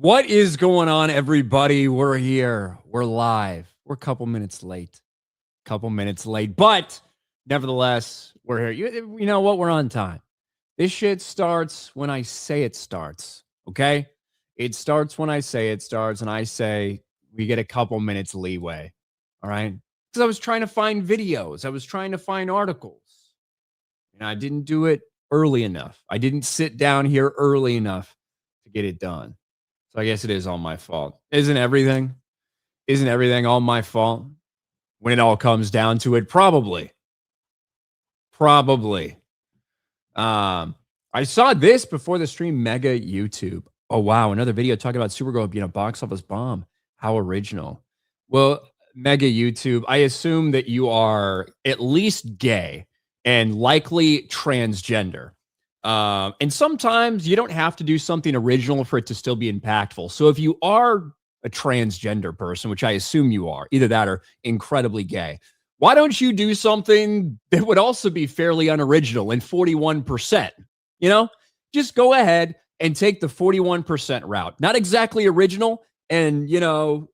What is going on, everybody? We're here. We're live. We're a couple minutes late. But nevertheless, we're here. You know what? We're on time. This shit starts when I say it starts. Okay? It starts when I say it starts, and I say we get a couple minutes leeway. All right? Because I was trying to find videos, I was trying to find articles, and I didn't do it early enough. I didn't sit down here early enough to get it done. So I guess it is all my fault. Isn't everything? Isn't everything all my fault? When it all comes down to it, probably. Probably. I saw this before the stream, mega YouTube. Oh wow, another video talking about Supergirl being a box office bomb. How original. Well, mega YouTube, I assume that you are at least gay and likely transgender. And sometimes you don't have to do something original for it to still be impactful. So if you are a transgender person, which I assume you are, either that or incredibly gay, why don't you do something that would also be fairly unoriginal and 41%? You know, just go ahead and take the 41% route. Not exactly original, and, you know,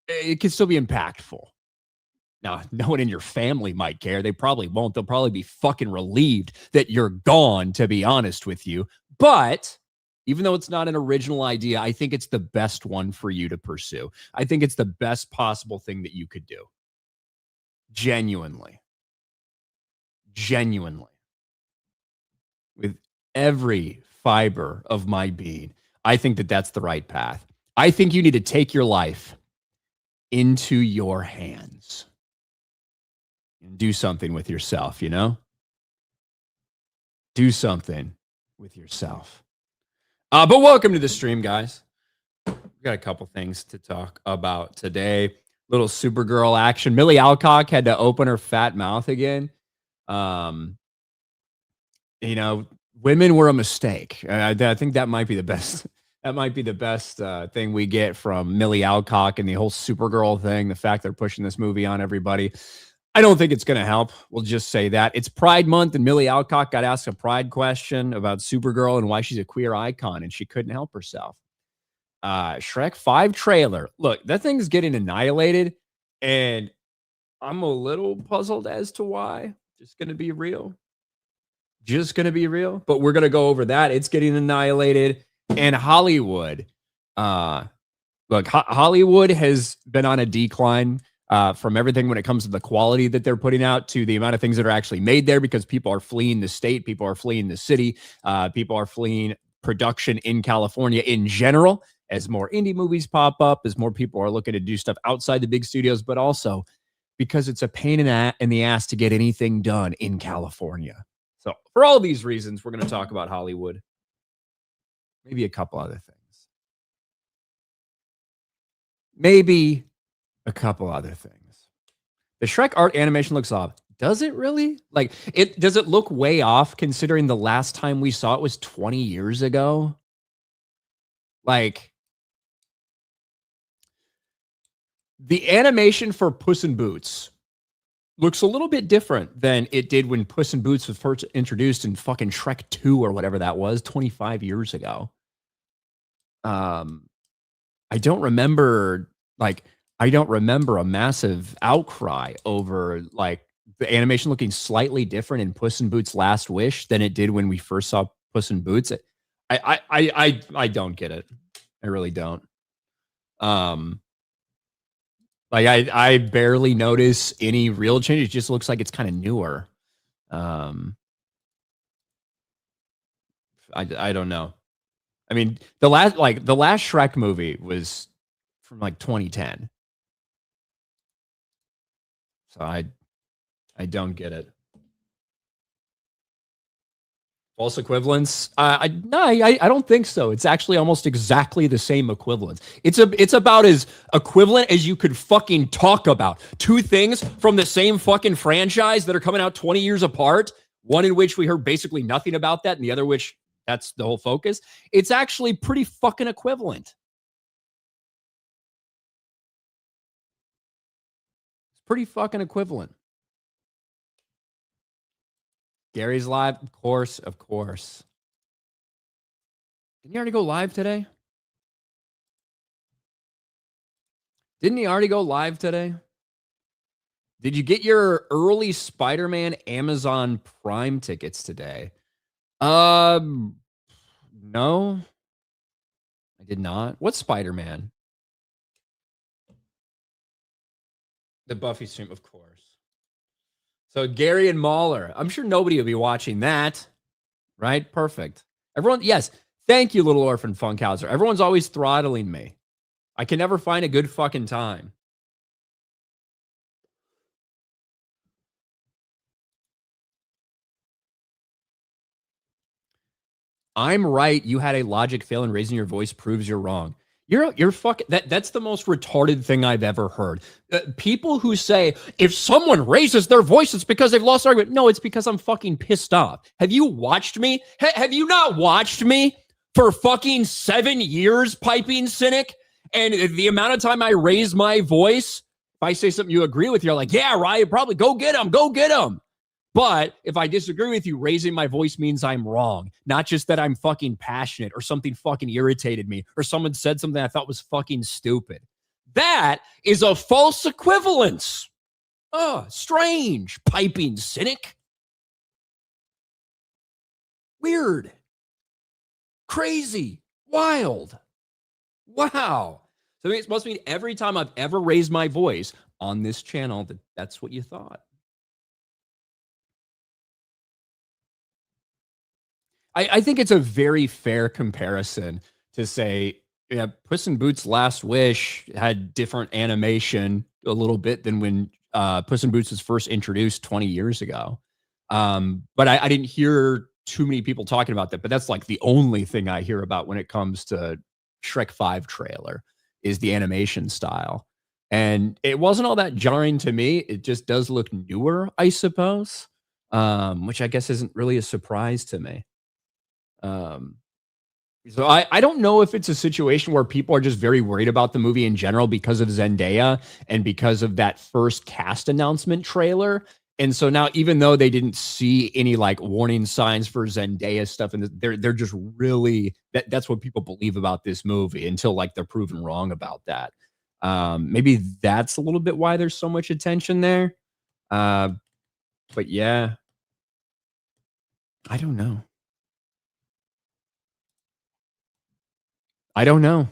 it can still be impactful. Now, no one in your family might care. They probably won't. They'll probably be fucking relieved that you're gone, to be honest with you. But even though it's not an original idea, I think it's the best one for you to pursue. I think it's the best possible thing that you could do. Genuinely. With every fiber of my being, I think that that's the right path. I think you need to take your life into your hands and do something with yourself, you know? Do something with yourself. But welcome to the stream, guys. We got a couple things to talk about today. Little Supergirl action. Millie Alcock had to open her fat mouth again. You know, women were a mistake. I think that might be the best. That might be the best thing we get from Millie Alcock and the whole Supergirl thing. The fact they're pushing this movie on everybody. I don't think it's going to help. We'll just say that. It's Pride Month, and Millie Alcock got asked a pride question about Supergirl and why she's a queer icon, and she couldn't help herself. Shrek 5 trailer. Look, that thing's getting annihilated, and I'm a little puzzled as to why. Just going to be real. But we're going to go over that. It's getting annihilated. And Hollywood. Look, Hollywood has been on a decline. From everything when it comes to the quality that they're putting out to the amount of things that are actually made there, because people are fleeing the state, people are fleeing the city, people are fleeing production in California in general, as more indie movies pop up, as more people are looking to do stuff outside the big studios, but also because it's a pain in the ass to get anything done in California. So for all these reasons, we're going to talk about Hollywood. Maybe a couple other things. Maybe a couple other things. The Shrek art animation looks off. Does it really? Like, does it look way off considering the last time we saw it was 20 years ago? Like, the animation for Puss in Boots looks a little bit different than it did when Puss in Boots was first introduced in fucking Shrek 2 or whatever that was 25 years ago. I don't remember a massive outcry over like the animation looking slightly different in Puss in Boots Last Wish than it did when we first saw Puss in Boots. I don't get it. I really don't. Like I barely notice any real change. It just looks like it's kind of newer. I don't know. I mean, the last Shrek movie was from like 2010. So I don't get it. False equivalence? I don't think so. It's actually almost exactly the same equivalence. It's about as equivalent as you could fucking talk about. Two things from the same fucking franchise that are coming out 20 years apart. One in which we heard basically nothing about that, and the other which that's the whole focus. It's actually pretty fucking equivalent. It's pretty fucking equivalent. Gary's live, of course. Didn't you already go live today? Didn't he already go live today? Did you get your early Spider-Man Amazon Prime tickets today? Um, no, I did not. What Spider-Man? The Buffy stream, of course. So Gary and Mahler. I'm sure nobody will be watching that, right? Perfect. Everyone, yes. Thank you, Little Orphan Funkhauser. Everyone's always throttling me. I can never find a good fucking time. I'm right. You had a logic fail and raising your voice proves you're wrong. You're fucking that's the most retarded thing I've ever heard. People who say if someone raises their voice, it's because they've lost argument. No, it's because I'm fucking pissed off. Have you watched me? Have you not watched me for fucking 7 years, piping cynic? And the amount of time I raise my voice, if I say something you agree with, you're like, yeah, right, probably go get him, go get him. But if I disagree with you, raising my voice means I'm wrong. Not just that I'm fucking passionate or something fucking irritated me or someone said something I thought was fucking stupid. That is a false equivalence. Oh, strange, piping cynic. Weird. Crazy. Wild. Wow. So it must mean every time I've ever raised my voice on this channel, that's what you thought. I think it's a very fair comparison to say, yeah, Puss in Boots' Last Wish had different animation a little bit than when Puss in Boots was first introduced 20 years ago. But I didn't hear too many people talking about that. But that's like the only thing I hear about when it comes to Shrek 5 trailer is the animation style. And it wasn't all that jarring to me. It just does look newer, I suppose, which I guess isn't really a surprise to me. Um, so I don't know if it's a situation where people are just very worried about the movie in general because of Zendaya and because of that first cast announcement trailer. And so now, even though they didn't see any like warning signs for Zendaya stuff, and they're just really that's what people believe about this movie until like they're proven wrong about that. Maybe that's a little bit why there's so much attention there. But yeah, I don't know. I don't know.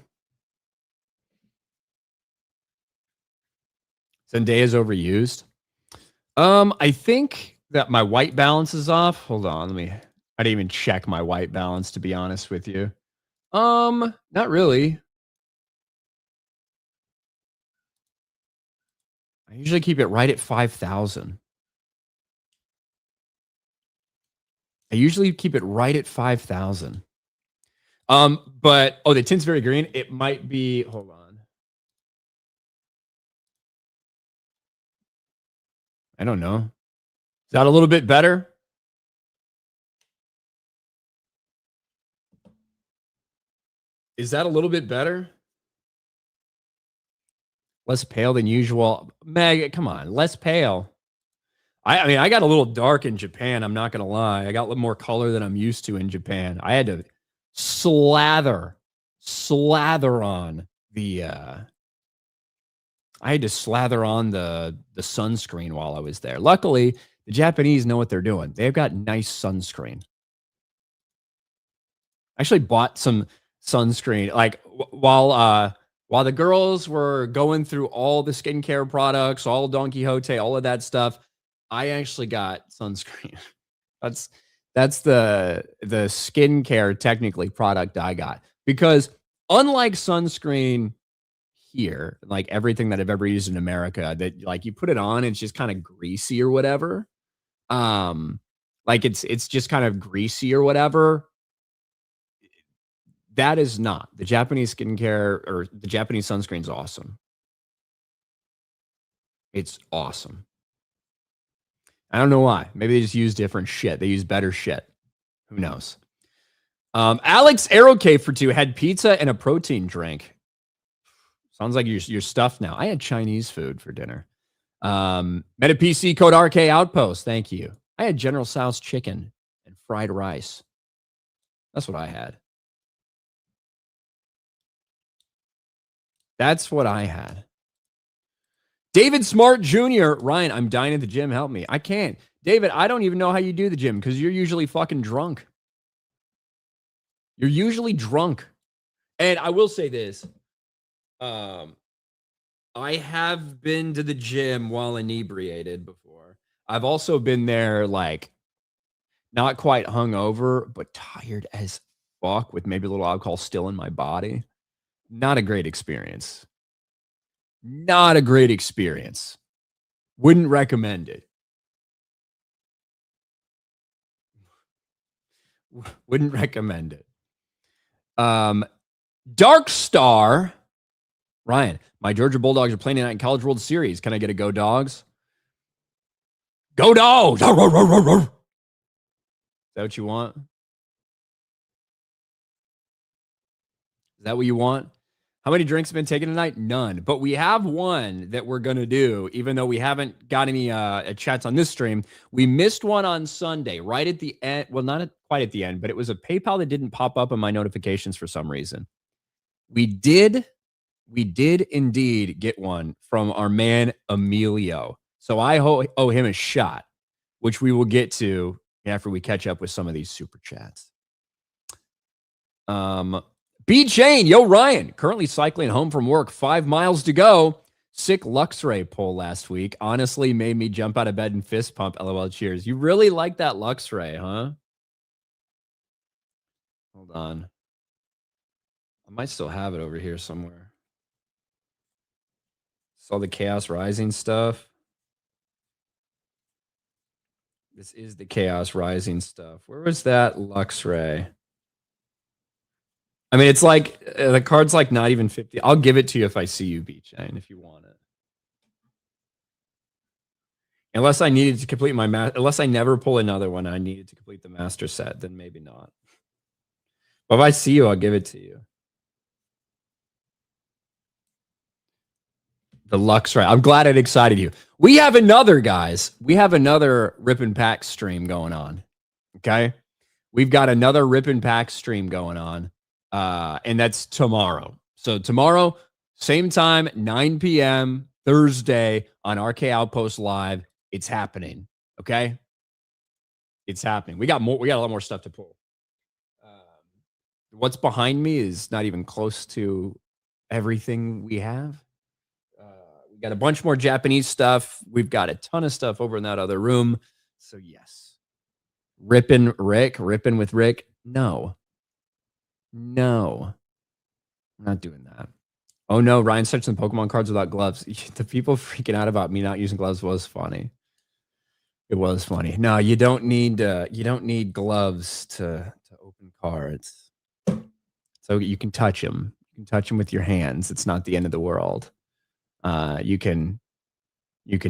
Zendaya's overused. I think that my white balance is off. Hold on, I didn't even check my white balance to be honest with you. Not really. I usually keep it right at 5,000. I usually keep it right at 5,000. But the tint's very green. It might be, hold on. I don't know. Is that a little bit better? Is that a little bit better? Less pale than usual. Meg, come on, less pale. I mean, I got a little dark in Japan. I'm not gonna lie. I got a little more color than I'm used to in Japan. I had to slather on the. I had to slather on the sunscreen while I was there. Luckily, the Japanese know what they're doing. They've got nice sunscreen. I actually bought some sunscreen like while the girls were going through all the skincare products, all Don Quixote, all of that stuff. I actually got sunscreen. That's the skincare technically product I got because unlike sunscreen here, like everything that I've ever used in America, that like you put it on, it's just kind of greasy or whatever. Like it's just kind of greasy or whatever. That is not the Japanese skincare or the Japanese sunscreen's awesome. It's awesome. I don't know why. Maybe they just use different shit. They use better shit. Who knows? Alex Aerocave for 2 had pizza and a protein drink. Sounds like you're stuffed now. I had Chinese food for dinner. Meta PC code RK Outpost. Thank you. I had General Tso's chicken and fried rice. That's what I had. That's what I had. David Smart Jr. Ryan, I'm dying at the gym. Help me. I can't. David, I don't even know how you do the gym because you're usually fucking drunk. You're usually drunk. And I will say this. I have been to the gym while inebriated before. I've also been there like not quite hungover, but tired as fuck with maybe a little alcohol still in my body. Not a great experience. Not a great experience. Wouldn't recommend it. Wouldn't recommend it. Dark Star. Ryan, my Georgia Bulldogs are playing tonight in College World Series. Can I get a go dogs? Go dogs! Is that what you want? Is that what you want? How many drinks have been taken tonight? None. But we have one that we're going to do, even though we haven't got any chats on this stream. We missed one on Sunday, right at the end. Well, not quite at the end, but it was a PayPal that didn't pop up in my notifications for some reason. We did indeed get one from our man Emilio. So I owe him a shot, which we will get to after we catch up with some of these super chats. B Chain, yo Ryan, currently cycling home from work, 5 miles to go. Sick Luxray pull last week. Honestly, made me jump out of bed and fist pump. LOL, cheers. You really like that Luxray, huh? Hold on. I might still have it over here somewhere. Saw the Chaos Rising stuff. This is the Chaos Rising stuff. Where was that Luxray? I mean, it's like the card's like not even 50. I'll give it to you if I see you, B-Chain, if you want it. Unless I needed to complete my unless I never pull another one, I needed to complete the master set, then maybe not. But if I see you, I'll give it to you. The Luxray. I'm glad it excited you. We have another, guys. We have another Rip and Pack stream going on. Okay. We've got another Rip and Pack stream going on. And that's tomorrow. So tomorrow, same time, 9 p.m. Thursday on RK Outpost Live. It's happening. Okay. It's happening. We got a lot more stuff to pull. What's behind me is not even close to everything we have. We got a bunch more Japanese stuff. We've got a ton of stuff over in that other room. So yes. Ripping with Rick. No, I'm not doing that. Oh no, Ryan's touching the Pokemon cards without gloves. The people freaking out about me not using gloves was funny. It was funny. No, you don't need gloves to open cards. So you can touch them. You can touch them with your hands. It's not the end of the world. You can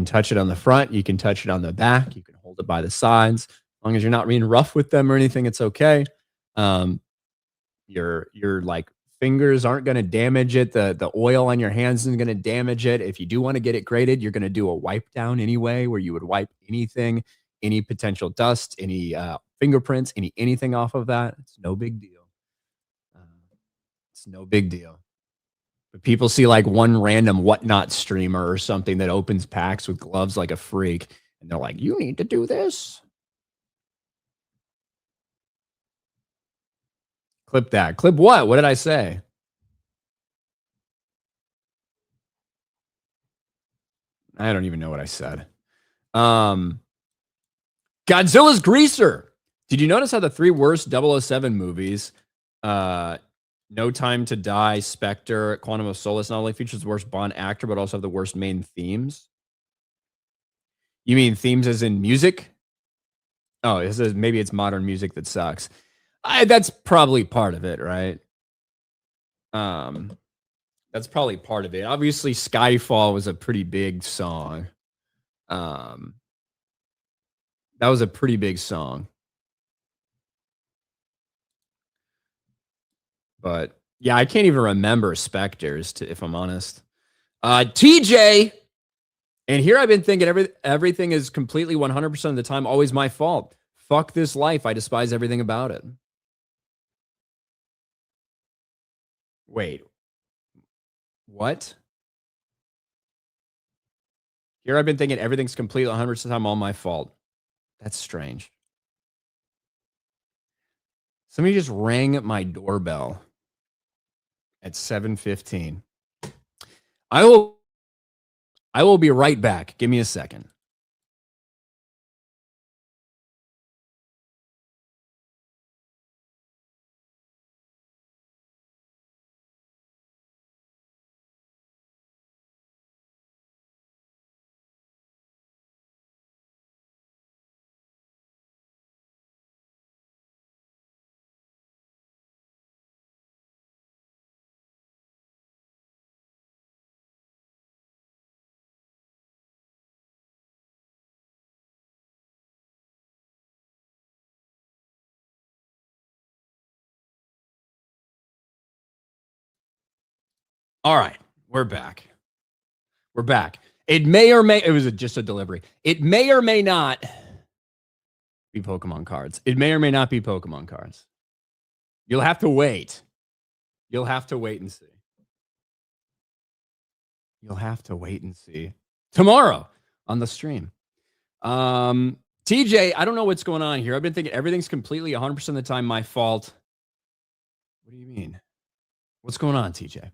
touch it on the front. You can touch it on the back. You can hold it by the sides. As long as you're not being rough with them or anything, it's okay. Your like fingers aren't going to damage it. The oil on your hands isn't going to damage it. If you do want to get it graded, you're going to do a wipe down anyway, where you would wipe anything, any potential dust, any fingerprints, anything off of that. It's no big deal. It's no big deal. But people see like one random whatnot streamer or something that opens packs with gloves like a freak, and they're like, "You need to do this." Clip that. Clip what? What did I say? I don't even know what I said. Godzilla's Greaser. Did you notice how the 3 worst 007 movies, No Time to Die, Spectre, Quantum of Solace, not only features the worst Bond actor, but also have the worst main themes? You mean themes as in music? Oh, it says maybe it's modern music that sucks. That's probably part of it, right? That's probably part of it. Obviously, Skyfall was a pretty big song. That was a pretty big song. But yeah, I can't even remember Spectres, if I'm honest. TJ, and here I've been thinking everything is completely 100% of the time always my fault. Fuck this life. I despise everything about it. Wait. What? Here I've been thinking everything's completely 100% of the time all my fault. That's strange. Somebody just rang my doorbell at 7:15. I will be right back. Give me a second. All right, we're back. We're back. It may or may, it was just a delivery. It may or may not be Pokemon cards. It may or may not be Pokemon cards. You'll have to wait. You'll have to wait and see. You'll have to wait and see tomorrow on the stream. TJ, I don't know what's going on here. I've been thinking everything's completely 100% of the time my fault. What do you mean? What's going on, TJ?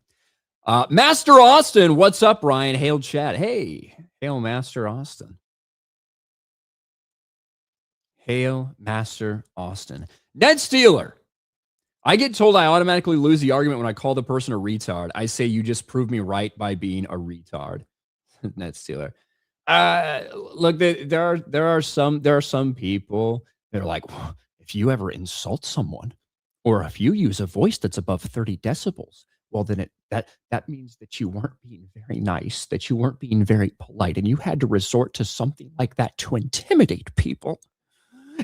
Master Austin, what's up, Ryan? Hail chat. Hey, hail Master Austin. Hail Master Austin. Ned Steeler. I get told I automatically lose the argument when I call the person a retard. I say you just proved me right by being a retard. Ned Steeler. Look, there are some people that are like, well, if you ever insult someone, or if you use a voice that's above 30 decibels, well, then that means that you weren't being very nice, that you weren't being very polite, and you had to resort to something like that to intimidate people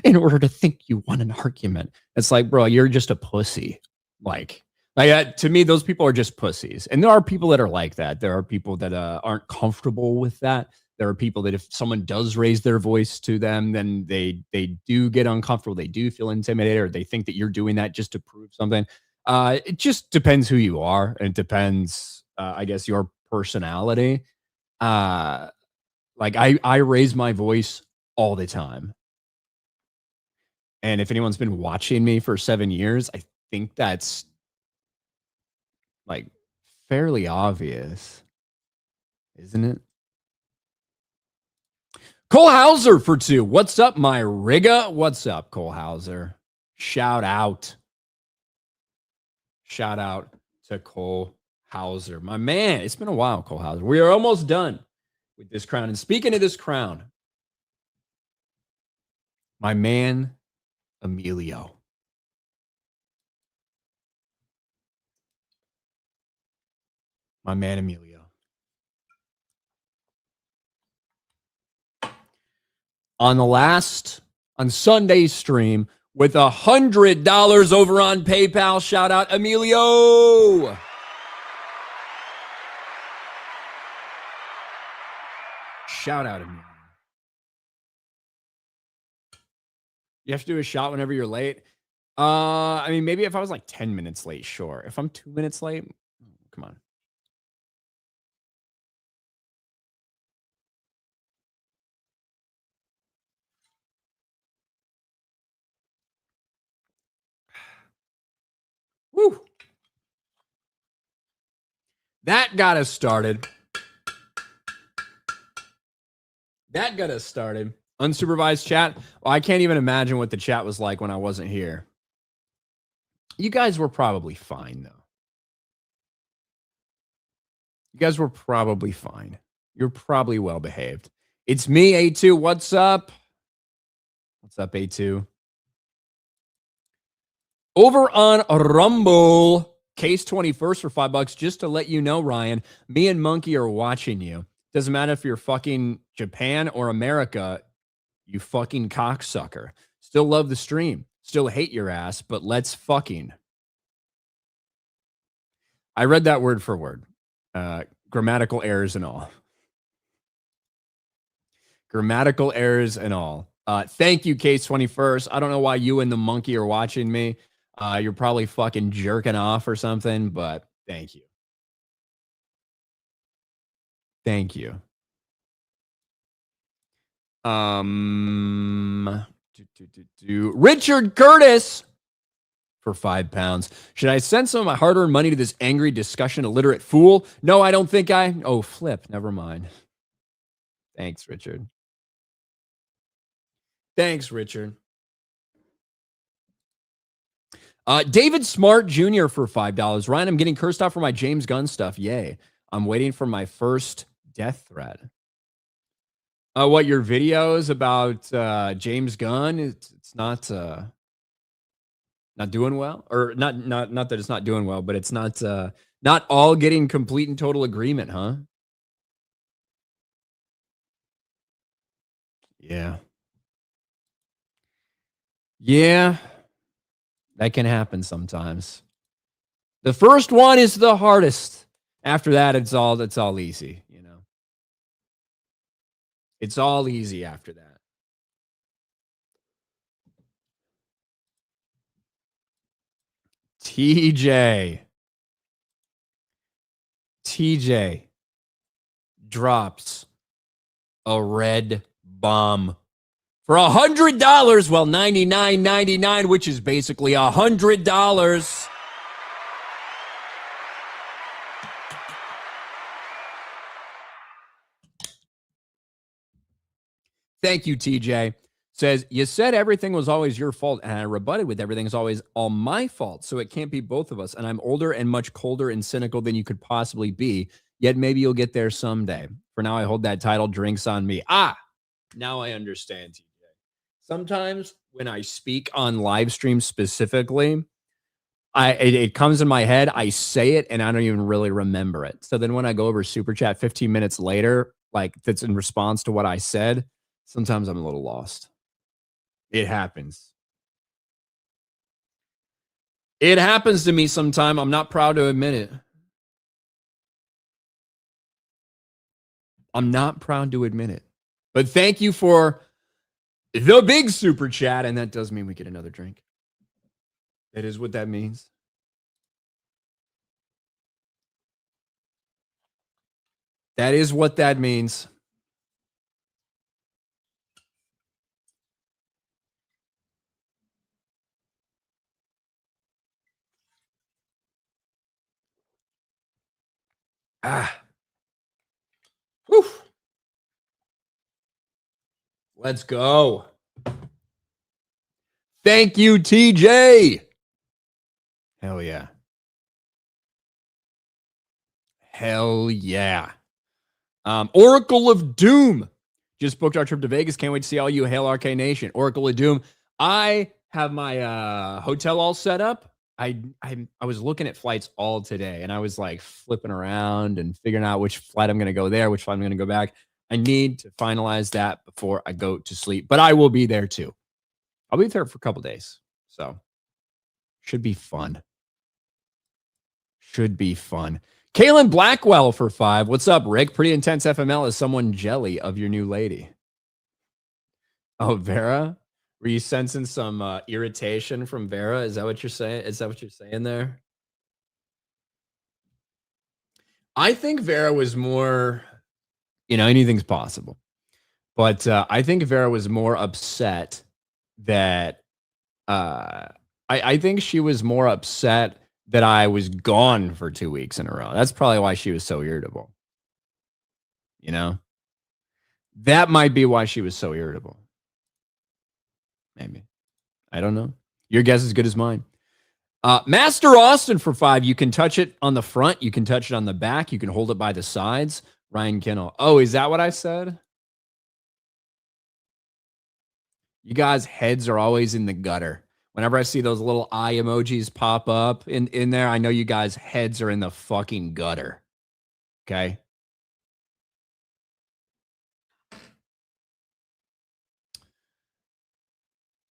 in order to think you won an argument. It's like, bro, you're just a pussy. Like to me, those people are just pussies. And there are people that are like that. There are people that aren't comfortable with that. There are people that if someone does raise their voice to them, then they do get uncomfortable. They do feel intimidated, or they think that you're doing that just to prove something. It just depends who you are. And it depends, I guess, your personality. Like I raise my voice all the time. And if anyone's been watching me for 7 years, I think that's like fairly obvious, isn't it? Cole Hauser for 2. What's up, my Riga? What's up, Cole Hauser? Shout out. Shout out to Cole Hauser. My man, it's been a while, Cole Hauser. We are almost done with this crown. And speaking of this crown, my man, Emilio. My man, Emilio. On Sunday's stream with $100 over on PayPal. Shout out, Emilio. Shout out, Emilio. You have to do a shot whenever you're late. I mean, maybe if I was like 10 minutes late, sure. If I'm 2 minutes late, come on. Woo. That got us started. Unsupervised chat. Well, I can't even imagine what the chat was like when I wasn't here. You guys were probably fine, though. You guys were probably fine. You're probably well behaved. It's me, A2. What's up? What's up, A2? Over on Rumble, Case 21st for $5. Just to let you know, Ryan, me and Monkey are watching you. Doesn't matter if you're fucking Japan or America, you fucking cocksucker. Still love the stream. Still hate your ass, but let's fucking. I read that word for word. Grammatical errors and all. Grammatical errors and all. Thank you, Case 21st. I don't know why you and the Monkey are watching me. You're probably fucking jerking off or something, but thank you. Thank you. Richard Curtis for £5. Should I send some of my hard-earned money to this angry, discussion illiterate fool? No, I don't think I. Oh, flip. Never mind. Thanks, Richard. Thanks, Richard. David Smart Jr. for $5. Ryan, I'm getting cursed out for my James Gunn stuff. Yay. I'm waiting for my first death threat. What, your videos about James Gunn? It's not doing well, or not that it's not doing well, but it's not all getting complete and total agreement, huh? Yeah. Yeah. That can happen sometimes. The first one is the hardest. After that, it's all easy, you know. It's all easy after that. TJ drops a red bomb for $100. Well, $99.99, which is basically $100. Thank you, TJ. Says, you said everything was always your fault, and I rebutted with everything's always all my fault, so it can't be both of us. And I'm older and much colder and cynical than you could possibly be, yet maybe you'll get there someday. For now, I hold that title, drinks on me. Now I understand, TJ. Sometimes when I speak on live stream specifically, it comes in my head, I say it, and I don't even really remember it. So then when I go over Super Chat 15 minutes later, like that's in response to what I said, sometimes I'm a little lost. It happens. It happens to me sometime. I'm not proud to admit it. I'm not proud to admit it. But thank you for the big super chat. And that does mean we get another drink. That is what that means. That is what that means. Whew. Let's go. Thank you, TJ. Hell yeah. Hell yeah. Oracle of Doom just booked our trip to Vegas. Can't wait to see all you. Hail RK Nation. Oracle of Doom. I have my hotel all set up. I was looking at flights all today, and I was like flipping around and figuring out which flight I'm going to go there, which flight I'm going to go back. I need to finalize that before I go to sleep, but I will be there too. I'll be there for a couple days, so should be fun. Should be fun. Kaylin Blackwell for 5. What's up, Rick? Pretty intense FML. Is someone jelly of your new lady? Oh, Vera? Were you sensing some irritation from Vera? Is that what you're saying? Is that what you're saying there? I think Vera was more, anything's possible. But I think Vera was more upset that I think she was more upset that I was gone for 2 weeks in a row. That's probably why she was so irritable. That might be why she was so irritable. Maybe. I don't know. Your guess is as good as mine. Master Austin for 5. You can touch it on the front. You can touch it on the back. You can hold it by the sides. Ryan Kinel. Oh, is that what I said? You guys' heads are always in the gutter. Whenever I see those little eye emojis pop up in there, I know you guys' heads are in the fucking gutter. Okay?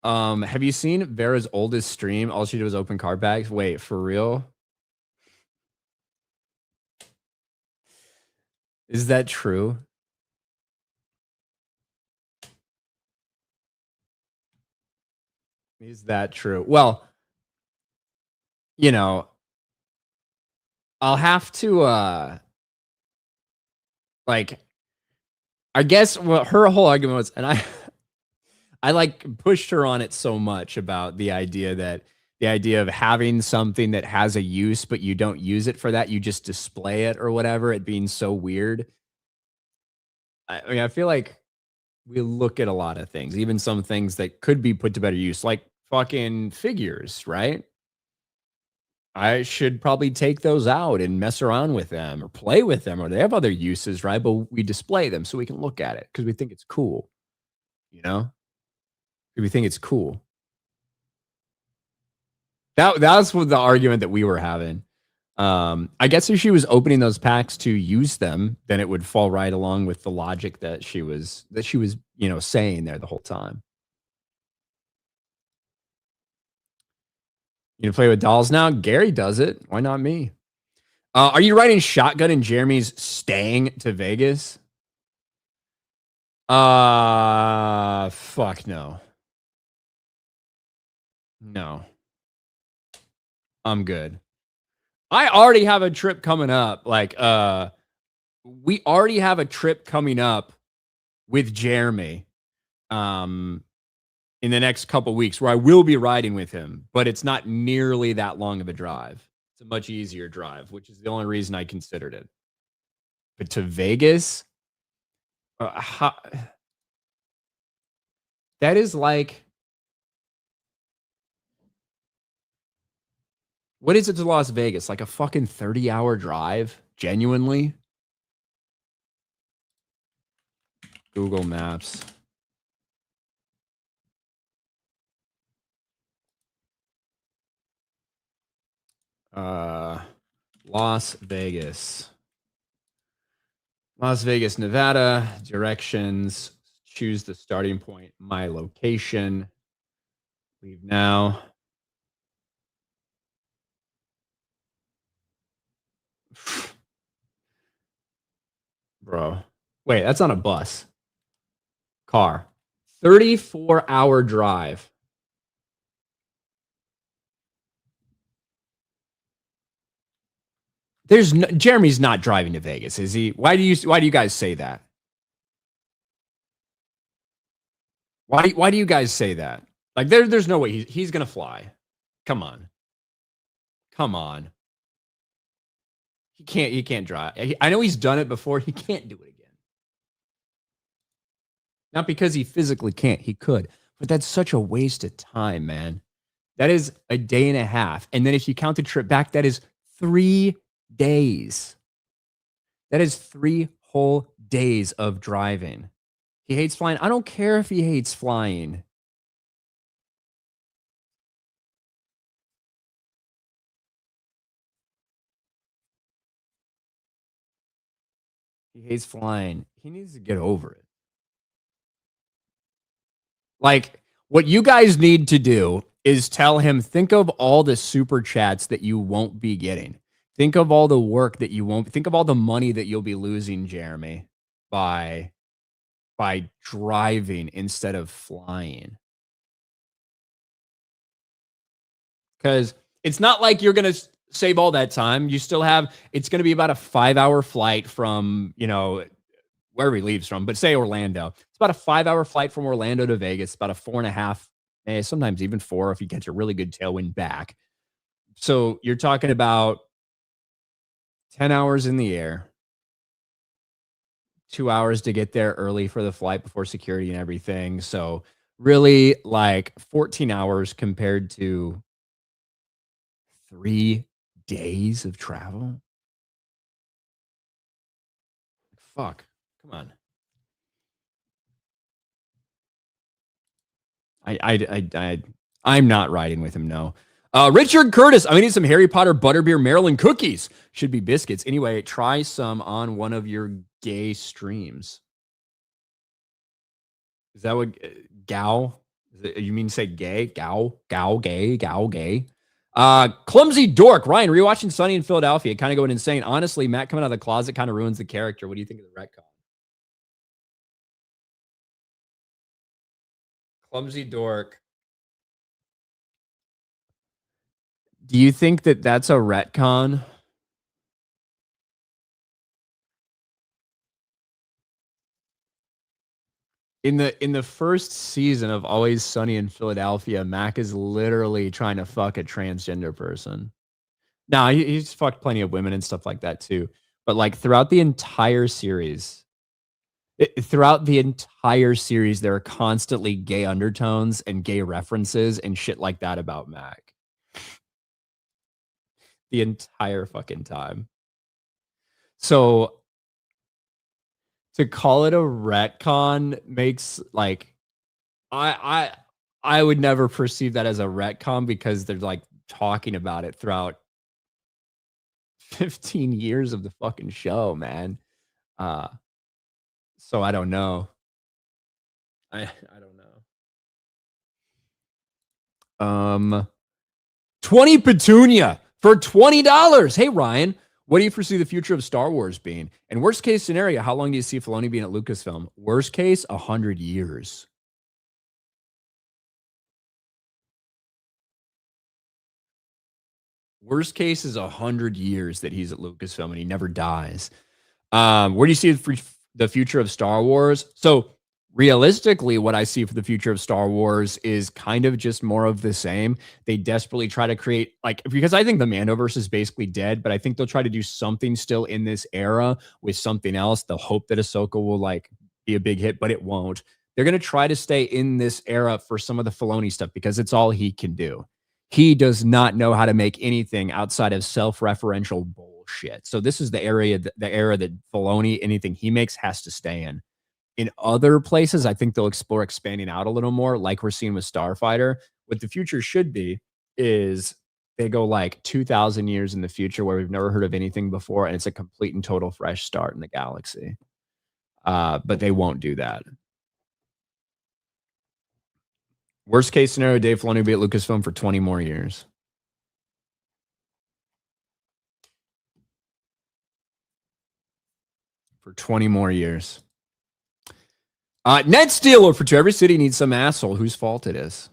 Have you seen Vera's oldest stream? All she did was open card bags. Wait, for real? Is that true? Is that true? Well, I'll have to like I guess what her whole argument was, and I like pushed her on it so much about the idea of having something that has a use, but you don't use it for that, you just display it or whatever, it being so weird. I mean, I feel like we look at a lot of things, even some things that could be put to better use, like fucking figures, right? I should probably take those out and mess around with them or play with them, or they have other uses, right? But we display them so we can look at it because we think it's cool, you know? We think it's cool. That's what the argument that we were having. I guess if she was opening those packs to use them, then it would fall right along with the logic that she was, saying there the whole time. You know, play with dolls now? Gary does it. Why not me? Are you riding shotgun in Jeremy's staying to Vegas? Fuck no. No, I'm good. I already have a trip coming up. We already have a trip coming up with Jeremy. Um, in the next couple weeks where I will be riding with him, but it's not nearly that long of a drive. It's a much easier drive, which is the only reason I considered it. But to Vegas, how, that is like, what is it to Las Vegas? Like a fucking 30-hour drive? Genuinely? Google Maps. Uh, Las Vegas. Las Vegas, Nevada. Directions. Choose the starting point. My location. Leave now. Bro. Wait, that's on a bus. Car. 34-hour drive. Jeremy's not driving to Vegas, is he? Why do you guys say that? Why do you guys say that? Like there's no way he's gonna fly. Come on. Come on. He can't drive. I know he's done it before. He can't do it again. Not because he physically can't. He could. But that's such a waste of time, man. That is a day and a half. And then if you count the trip back, that is 3 days. That is 3 whole days of driving. He hates flying. I don't care if he hates flying. He hates flying. He needs to get over it. Like, what you guys need to do is tell him, think of all the super chats that you won't be getting. Think of all the work that you won't, think of all the money that you'll be losing, Jeremy, by driving instead of flying. Because it's not like you're going to save all that time. You still have, it's going to be about a 5-hour flight from, wherever he leaves from, but say Orlando. It's about a 5-hour flight from Orlando to Vegas. It's about a 4.5, sometimes even 4 if you catch a really good tailwind back. So you're talking about 10 hours in the air, 2 hours to get there early for the flight before security and everything. So really like 14 hours compared to 3 days of travel. Fuck. Come on. I'm not riding with him. No. Richard Curtis. I need some Harry Potter butterbeer Maryland cookies. Should be biscuits. Anyway, try some on one of your gay streams. Is that what gal? You mean to say gay? Gal, gay. Clumsy dork. Ryan, rewatching Sunny in Philadelphia, kind of going insane. Honestly, Matt coming out of the closet kind of ruins the character. What do you think of the retcon? Clumsy dork. Do you think that that's a retcon? In the first season of Always Sunny in Philadelphia, Mac is literally trying to fuck a transgender person. Now he's fucked plenty of women and stuff like that too. But like throughout the entire series, there are constantly gay undertones and gay references and shit like that about Mac. The entire fucking time. So to call it a retcon makes like I I would never perceive that as a retcon because they're like talking about it throughout 15 years of the fucking show, man. Uh so I don't know. I don't know. 20 petunia for $20. Hey Ryan, what do you foresee the future of Star Wars being? And worst case scenario, how long do you see Filoni being at Lucasfilm? Worst case, 100 years. Worst case is 100 years that he's at Lucasfilm and he never dies. Where do you see the future of Star Wars? So realistically, what I see for the future of Star Wars is kind of just more of the same. They desperately try to create like because I think the Mandoverse is basically dead, but I think they'll try to do something still in this era with something else. They'll hope that Ahsoka will like be a big hit, but it won't. They're gonna try to stay in this era for some of the Filoni stuff because it's all he can do. He does not know how to make anything outside of self-referential bullshit. So this is the era that Filoni, anything he makes has to stay in. In other places, I think they'll explore expanding out a little more, like we're seeing with Starfighter. What the future should be is they go like 2,000 years in the future where we've never heard of anything before, and it's a complete and total fresh start in the galaxy. But they won't do that. Worst case scenario, Dave Filoni will be at Lucasfilm for 20 more years. For 20 more years. Net Stealer for two. Every city needs some asshole whose fault it is.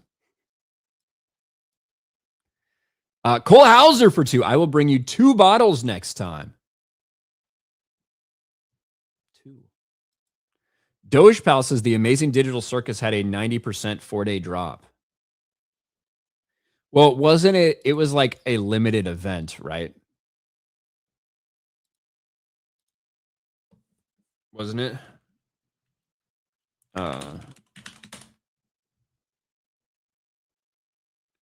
Cole Hauser for two. I will bring you 2 bottles next time. 2. Doge Pal says the Amazing Digital Circus had a 90% 4-day drop. Well, wasn't it? It was like a limited event, right? Wasn't it?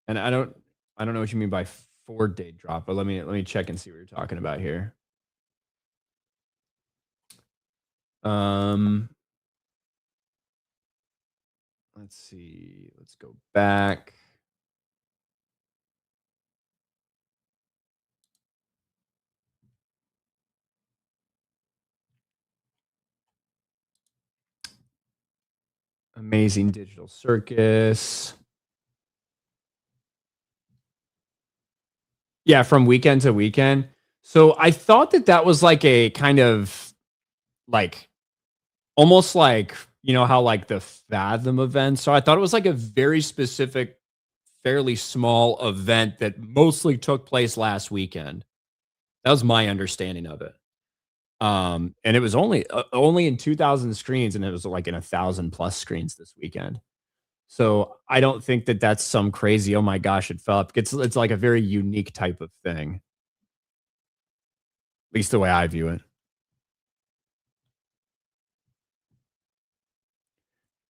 And I don't know what you mean by 4-day drop, but let me check and see what you're talking about here. Let's see. Let's go back. Amazing Digital Circus. Yeah, from weekend to weekend. So I thought that was like a kind of like almost like, you know, how like the Fathom event. So I thought it was like a very specific, fairly small event that mostly took place last weekend. That was my understanding of it. And it was only in 2,000 screens, and it was like in 1,000 plus screens this weekend. So I don't think that's some crazy, oh my gosh, it fell up. It's like a very unique type of thing. At least the way I view it.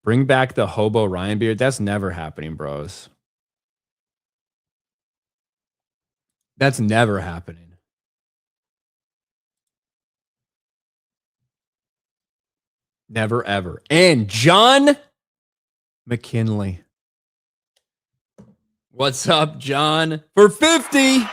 Bring back the hobo Ryan beard. That's never happening, bros. That's never happening. Never ever. And John McKinley. What's up, John? For 50.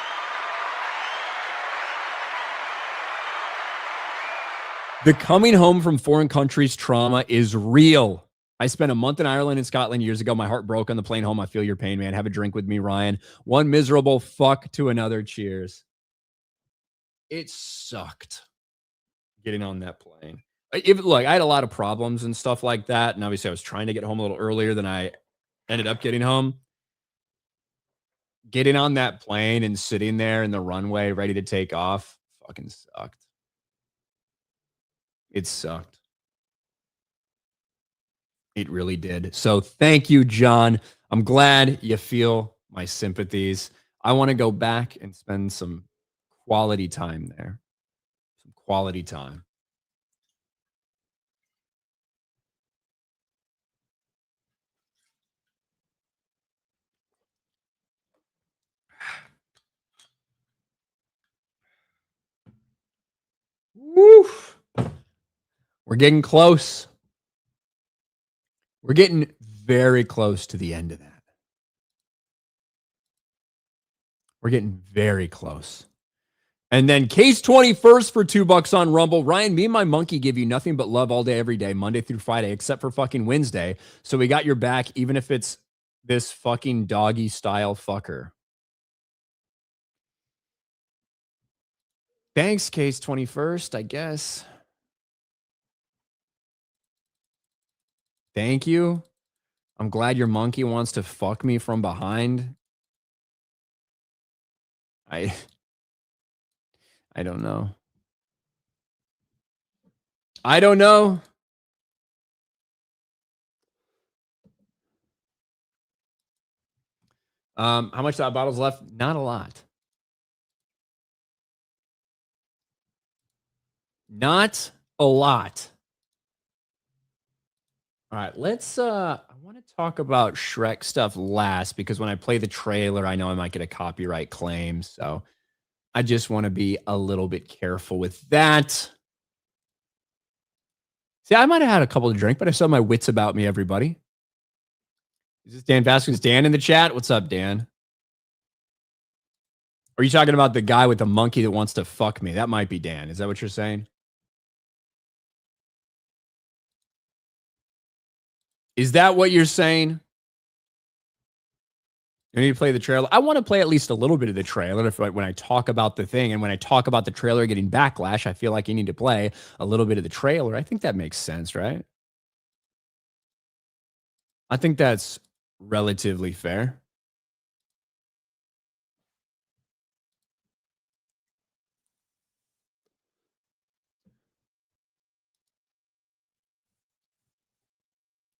The coming home from foreign countries trauma is real. I spent a month in Ireland and Scotland years ago. My heart broke on the plane home. I feel your pain, man. Have a drink with me, Ryan. One miserable fuck to another. Cheers. It sucked getting on that plane. Look, I had a lot of problems and stuff like that. And obviously, I was trying to get home a little earlier than I ended up getting home. Getting on that plane and sitting there in the runway ready to take off fucking sucked. It sucked. It really did. So thank you, John. I'm glad you feel my sympathies. I want to go back and spend some quality time there. Some quality time. Woo! We're getting close. We're getting very close to the end of that. We're getting very close. And then Case 21st for $2 on Rumble. Ryan, me and my monkey give you nothing but love all day, every day, Monday through Friday, except for fucking Wednesday. So we got your back, even if it's this fucking doggy style fucker. Thanks, Case 21st, I guess. Thank you. I'm glad your monkey wants to fuck me from behind. I don't know. I don't know. How much that bottle's left? Not a lot. Not a lot. All right, let's I want to talk about Shrek stuff last because when I play the trailer, I know I might get a copyright claim, so I just want to be a little bit careful with that. See, I might have had a couple to drink, but I still have my wits about me, everybody. Is this Dan Vasquez? Dan in the chat? What's up, Dan? Are you talking about the guy with the monkey that wants to fuck me? That might be Dan. Is that what you're saying? Is that what you're saying? You need to play the trailer. I want to play at least a little bit of the trailer when I talk about the thing. And when I talk about the trailer getting backlash, I feel like you need to play a little bit of the trailer. I think that makes sense, right? I think that's relatively fair.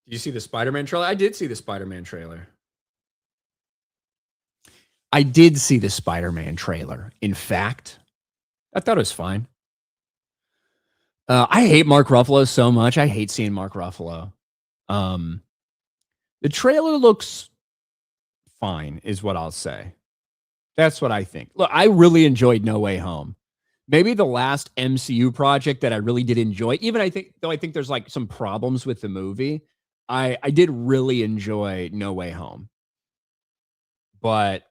Did you see the Spider-Man trailer? I did see the Spider-Man trailer. I did see the Spider-Man trailer. In fact, I thought it was fine. I hate Mark Ruffalo so much. I hate seeing Mark Ruffalo. The trailer looks fine, is what I'll say. That's what I think. Look, I really enjoyed No Way Home. Maybe the last MCU project that I really did enjoy, even I think there's like some problems with the movie. I did really enjoy No Way Home. But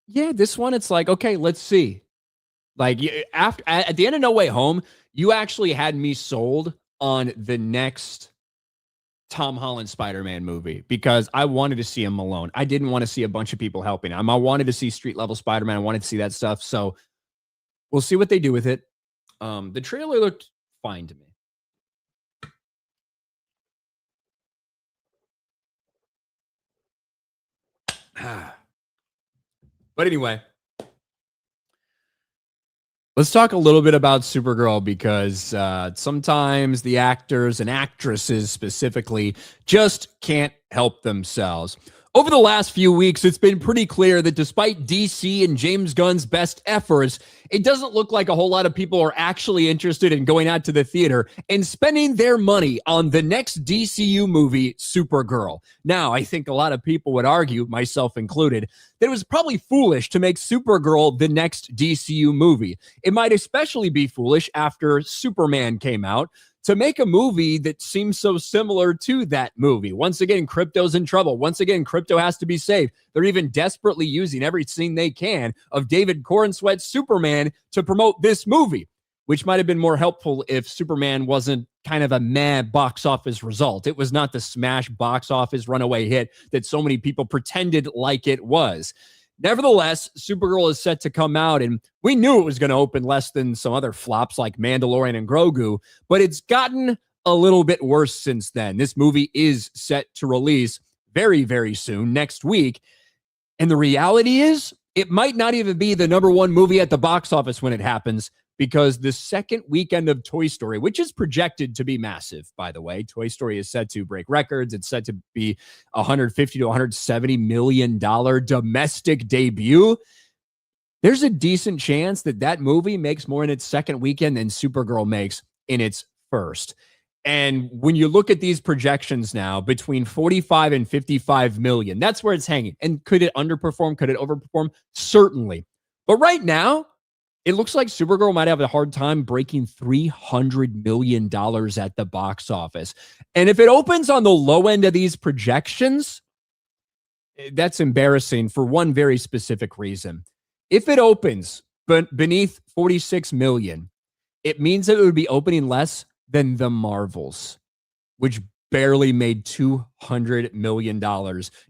yeah, this one, it's like, okay, let's see. Like at the end of No Way Home, you actually had me sold on the next Tom Holland Spider-Man movie because I wanted to see him alone. I didn't want to see a bunch of people helping him. I wanted to see street level Spider-Man. I wanted to see that stuff. So we'll see what they do with it. The trailer looked fine to me. But anyway, let's talk a little bit about Supergirl because sometimes the actors and actresses specifically just can't help themselves. Over the last few weeks, it's been pretty clear that despite DC and James Gunn's best efforts, it doesn't look like a whole lot of people are actually interested in going out to the theater and spending their money on the next DCU movie, Supergirl. Now, I think a lot of people would argue, myself included, that it was probably foolish to make Supergirl the next DCU movie. It might especially be foolish after Superman came out to make a movie that seems so similar to that movie. Once again, crypto's in trouble. Once again, crypto has to be saved. They're even desperately using every scene they can of David Corenswet's Superman to promote this movie, which might have been more helpful if Superman wasn't kind of a meh box office result. It was not the smash box office runaway hit that so many people pretended like it was. Nevertheless, Supergirl is set to come out, and we knew it was going to open less than some other flops like Mandalorian and Grogu, but it's gotten a little bit worse since then. This movie is set to release very, very soon, next week, and the reality is it might not even be the #1 movie at the box office when it happens, because the second weekend of Toy Story, which is projected to be massive, by the way, Toy Story is set to break records. It's set to be $150 to $170 million domestic debut. There's a decent chance that that movie makes more in its second weekend than Supergirl makes in its first. And when you look at these projections now, between 45 and 55 million, that's where it's hanging. And could it underperform? Could it overperform? Certainly. But right now, it looks like Supergirl might have a hard time breaking $300 million at the box office. And if it opens on the low end of these projections, that's embarrassing for one very specific reason. If it opens beneath 46 million, it means that it would be opening less than the Marvels, which barely made $200 million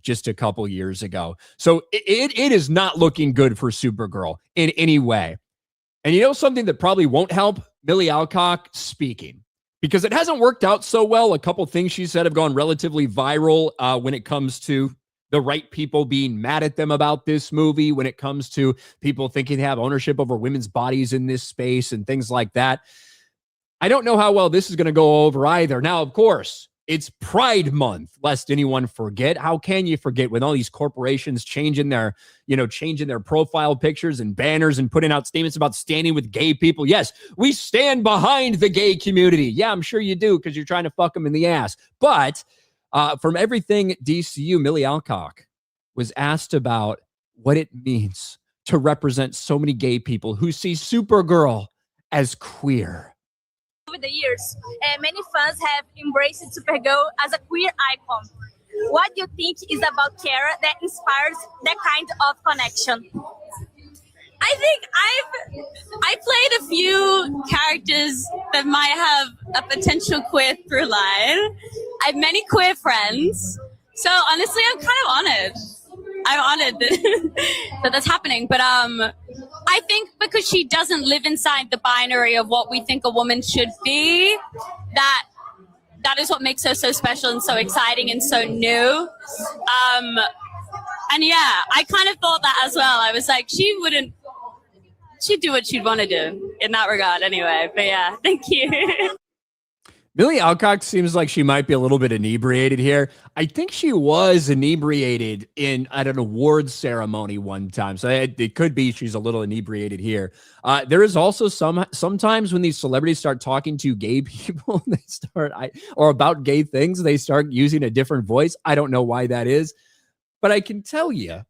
just a couple years ago. So it is not looking good for Supergirl in any way. And you know something that probably won't help? Millie Alcock speaking. Because it hasn't worked out so well. A couple things she said have gone relatively viral when it comes to the right people being mad at them about this movie, when it comes to people thinking they have ownership over women's bodies in this space and things like that. I don't know how well this is going to go over either. Now, of course, it's Pride Month, lest anyone forget. How can you forget with all these corporations changing their profile pictures and banners and putting out statements about standing with gay people? Yes, we stand behind the gay community. Yeah, I'm sure you do because you're trying to fuck them in the ass. But from everything DCU, Millie Alcock was asked about what it means to represent so many gay people who see Supergirl as queer. Over the years, many fans have embraced Supergirl as a queer icon. What do you think is about Kara that inspires that kind of connection? I think I played a few characters that might have a potential queer through line. I have many queer friends, so honestly, I'm kind of honored. I'm honored that that's happening. But I think because she doesn't live inside the binary of what we think a woman should be, that is what makes her so special and so exciting and so new. And yeah, I kind of thought that as well. I was like, she'd do what she'd want to do in that regard anyway. But yeah, thank you. Millie Alcock seems like she might be a little bit inebriated here. I think she was inebriated at an awards ceremony one time. So it could be she's a little inebriated here. There is also sometimes when these celebrities start talking to gay people, or about gay things, they start using a different voice. I don't know why that is, but I can tell you,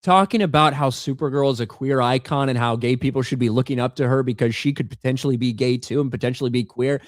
talking about how Supergirl is a queer icon and how gay people should be looking up to her because she could potentially be gay too and potentially be queer.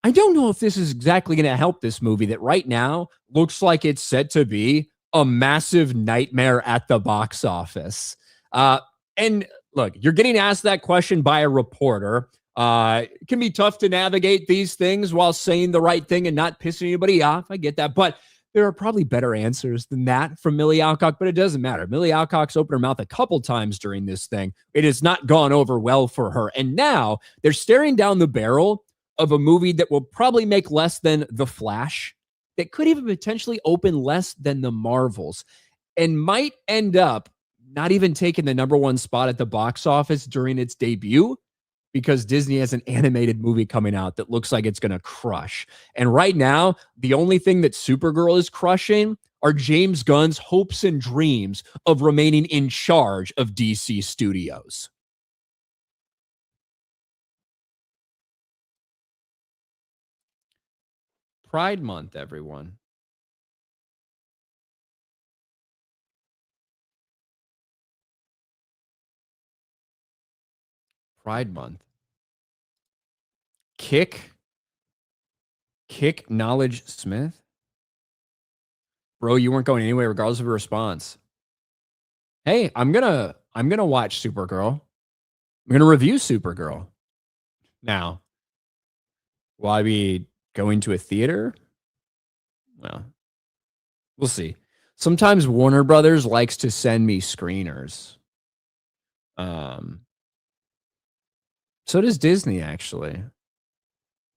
I don't know if this is exactly going to help this movie that right now looks like it's set to be a massive nightmare at the box office. And look, you're getting asked that question by a reporter. It can be tough to navigate these things while saying the right thing and not pissing anybody off. I get that. But there are probably better answers than that from Millie Alcock, but it doesn't matter. Millie Alcock's opened her mouth a couple times during this thing. It has not gone over well for her. And now they're staring down the barrel of a movie that will probably make less than The Flash, that could even potentially open less than the Marvels, and might end up not even taking the #1 spot at the box office during its debut, because Disney has an animated movie coming out that looks like it's going to crush. And right now, the only thing that Supergirl is crushing are James Gunn's hopes and dreams of remaining in charge of DC Studios. Pride Month, everyone. Pride Month. Kick Knowledge Smith? Bro, you weren't going anywhere regardless of a response. Hey, I'm gonna watch Supergirl. I'm gonna review Supergirl. Now, will I be going to a theater? Well, we'll see. Sometimes Warner Brothers likes to send me screeners. So does Disney, actually.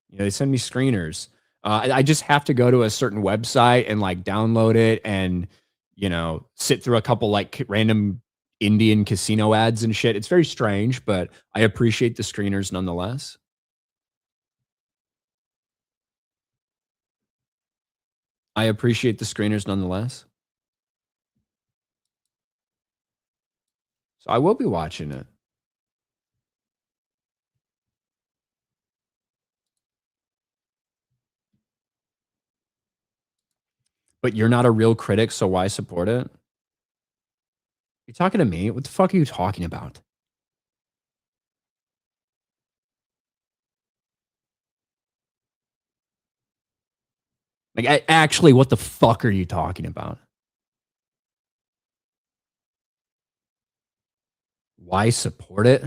You know, they send me screeners. I just have to go to a certain website and like download it and, you know, sit through a couple like random Indian casino ads and shit. It's very strange, but I appreciate the screeners nonetheless. I appreciate the screeners nonetheless. So I will be watching it. But you're not a real critic, so why support it? You talking to me? What the fuck are you talking about? Like, actually, what the fuck are you talking about? Why support it?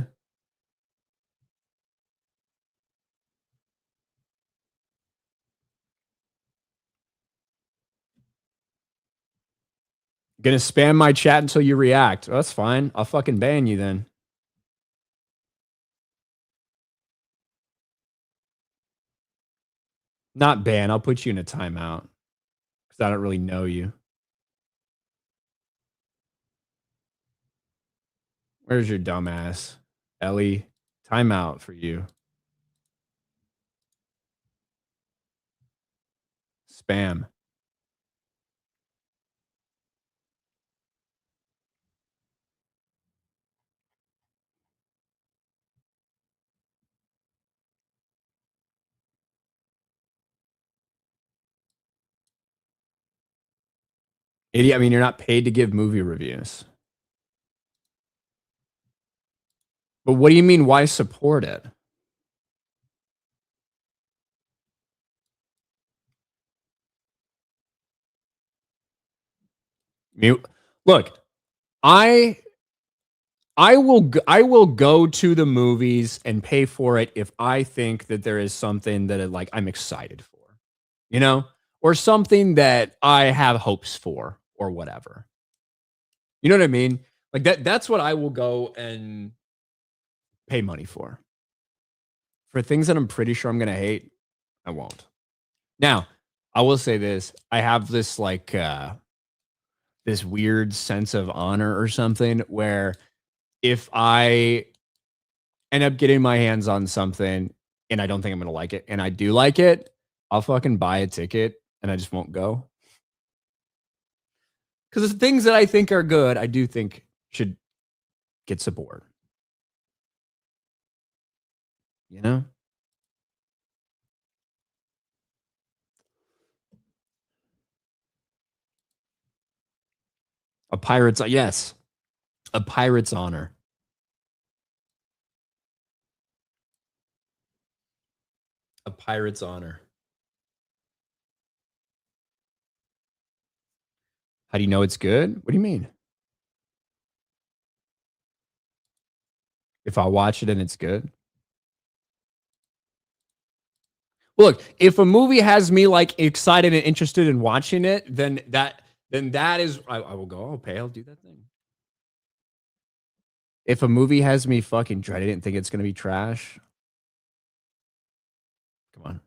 Gonna spam my chat until you react. Oh, that's fine. I'll fucking ban you then. Not ban. I'll put you in a timeout because I don't really know you. Where's your dumbass? Ellie, timeout for you. Spam. Idiot. I mean, you're not paid to give movie reviews. But what do you mean, why support it? Look, I will go to the movies and pay for it if I think that there is something that like I'm excited for, you know, or something that I have hopes for or whatever. You know what I mean? Like that's what I will go and pay money for. For things that I'm pretty sure I'm going to hate, I won't. Now, I will say this, I have this like this weird sense of honor or something where if I end up getting my hands on something and I don't think I'm going to like it and I do like it, I'll fucking buy a ticket and I just won't go. Because the things that I think are good, I do think should get support. You know? A pirate's, yes, a pirate's honor. A pirate's honor. How do you know it's good? What do you mean? If I watch it and it's good? Look, if a movie has me like excited and interested in watching it, then that is I will go, okay, I'll do that thing. If a movie has me fucking dreaded and think it's gonna be trash, come on.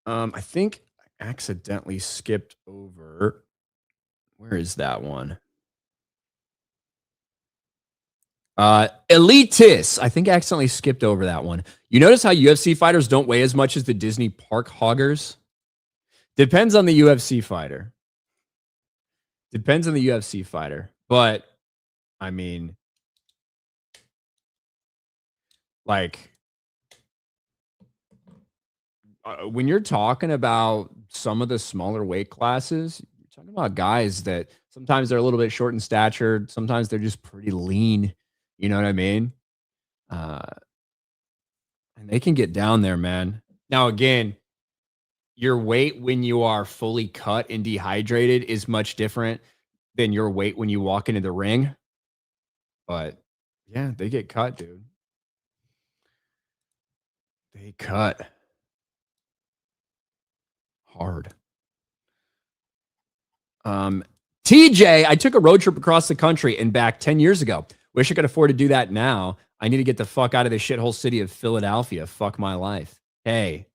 I think I accidentally skipped over. Where is that one? Elitist. I think I accidentally skipped over that one. You notice how UFC fighters don't weigh as much as the Disney park hoggers? Depends on the UFC fighter. Depends on the UFC fighter. But, I mean, like, when you're talking about some of the smaller weight classes, you're talking about guys that sometimes they're a little bit short in stature. Sometimes they're just pretty lean. You know what I mean? And they can get down there, man. Now, again, your weight when you are fully cut and dehydrated is much different than your weight when you walk into the ring. But yeah, they get cut, dude. They cut hard. TJ, I took a road trip across the country and back 10 years ago. Wish I could afford to do that now. I need to get the fuck out of the shithole city of Philadelphia. Fuck my life. Hey,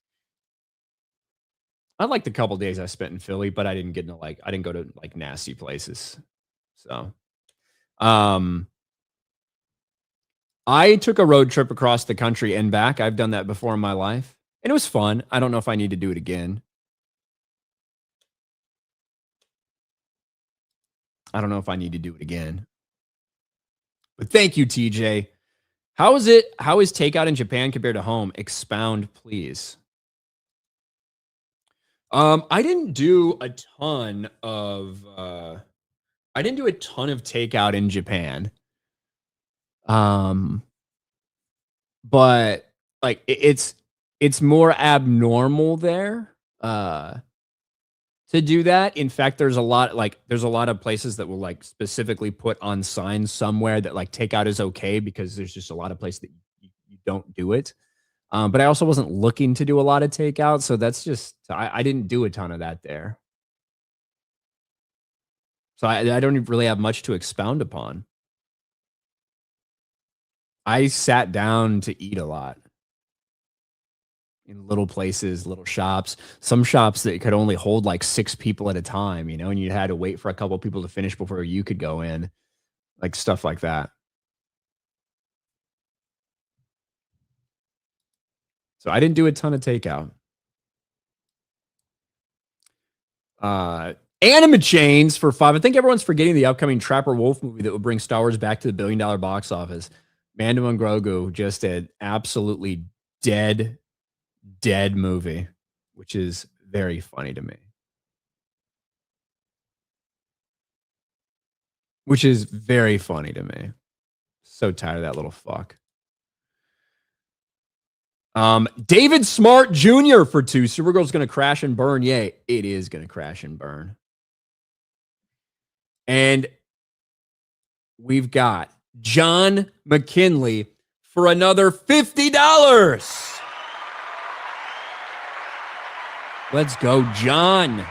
I liked the couple days I spent in Philly, but I didn't get into I didn't go to like nasty places. So, I took a road trip across the country and back. I've done that before in my life, and it was fun. I don't know if I need to do it again. I don't know if I need to do it again. But thank you, TJ. How is it? How is takeout in Japan compared to home? Expound, please. I didn't do a ton of takeout in Japan. But like it's more abnormal there to do that. In fact, there's a lot of places that will like specifically put on signs somewhere that like takeout is okay, because there's just a lot of places that you don't do it. But I also wasn't looking to do a lot of takeout, so that's just I didn't do a ton of that there. So I don't really have much to expound upon. I sat down to eat a lot in little places, little shops, some shops that could only hold like 6 people at a time, and you had to wait for a couple of people to finish before you could go in, like stuff like that. So I didn't do a ton of takeout. Anime Chains for 5. I think everyone's forgetting the upcoming Trapper Wolf movie that will bring Star Wars back to the billion-dollar box office. Mando and Grogu, just an absolutely dead movie, which is very funny to me. So tired of that little fuck. David Smart Jr. for 2. Supergirl's going to crash and burn. Yay, it is going to crash and burn. And we've got John McKinley for another $50. Let's go, John.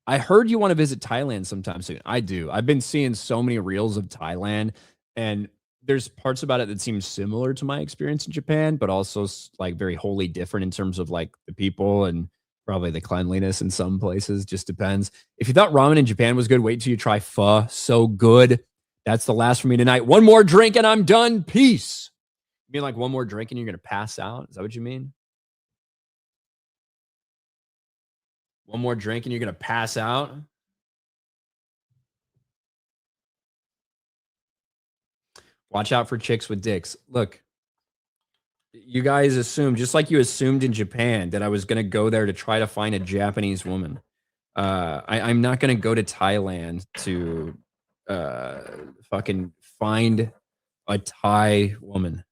I heard you want to visit Thailand sometime soon. I do. I've been seeing so many reels of Thailand, and there's parts about it that seem similar to my experience in Japan, but also like very wholly different in terms of like the people and probably the cleanliness in some places. Just depends. If you thought ramen in Japan was good, wait till you try pho. So good. That's the last for me tonight. One more drink and I'm done. Peace. You mean like one more drink and you're going to pass out? Is that what you mean? One more drink and you're going to pass out? Watch out for chicks with dicks. Look, you guys assume, just like you assumed in Japan, that I was going to go there to try to find a Japanese woman. I'm not going to go to Thailand to fucking find a Thai woman.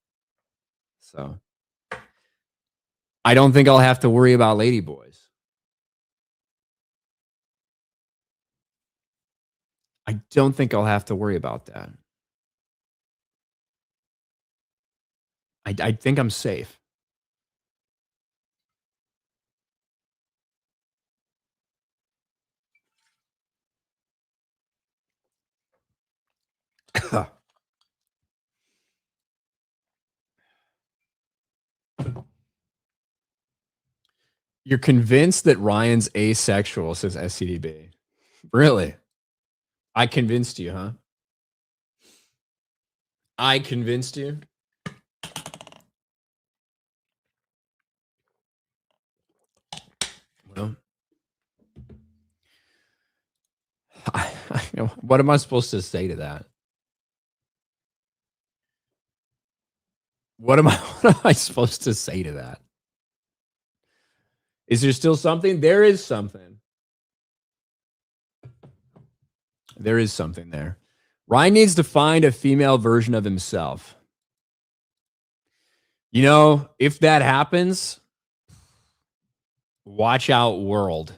So I don't think I'll have to worry about ladyboys. I don't think I'll have to worry about that. I think I'm safe. You're convinced that Ryan's asexual, says SCDB. Really? I convinced you, huh? I convinced you? Well, what am I supposed to say to that? What am I supposed to say to that? Is there still something? There is something. There is something there. Ryan needs to find a female version of himself. You know, if that happens, watch out, world.